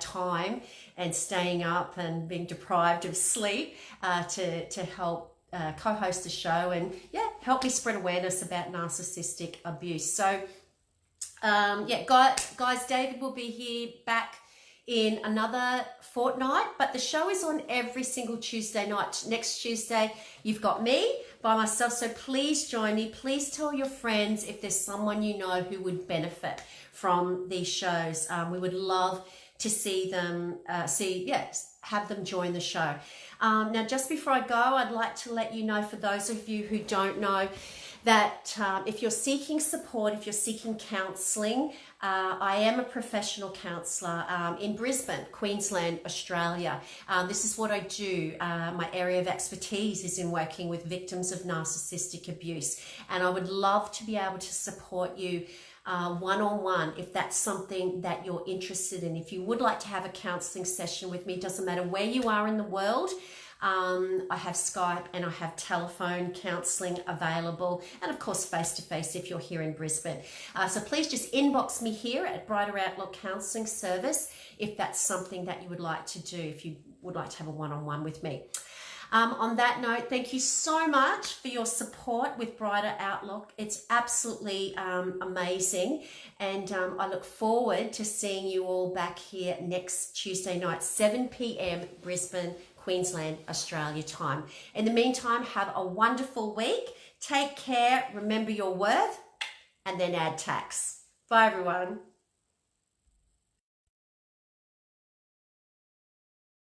time and staying up and being deprived of sleep to help co-host the show and help me spread awareness about narcissistic abuse. So yeah, guys, David will be here back in another fortnight, but the show is on every single Tuesday night. Next Tuesday, you've got me by myself, so please join me. Please tell your friends if there's someone you know who would benefit from these shows. We would love to see them, have them join the show. Now, just before I go, I'd like to let you know, for those of you who don't know, that if you're seeking support, if you're seeking counselling, I am a professional counsellor in Brisbane, Queensland, Australia. This is what I do. My area of expertise is in working with victims of narcissistic abuse, and I would love to be able to support you one-on-one if that's something that you're interested in. If you would like to have a counselling session with me, doesn't matter where you are in the world. I have Skype and I have telephone counselling available, and of course face-to-face if you're here in Brisbane. So please just inbox me here at Brighter Outlook Counselling Service if that's something that you would like to do, if you would like to have a one-on-one with me. On that note, thank you so much for your support with Brighter Outlook. It's absolutely amazing, and I look forward to seeing you all back here next Tuesday night, 7 p.m. Brisbane, Queensland, Australia time. In the meantime, have a wonderful week. Take care, remember your worth, and then add tax. Bye, everyone.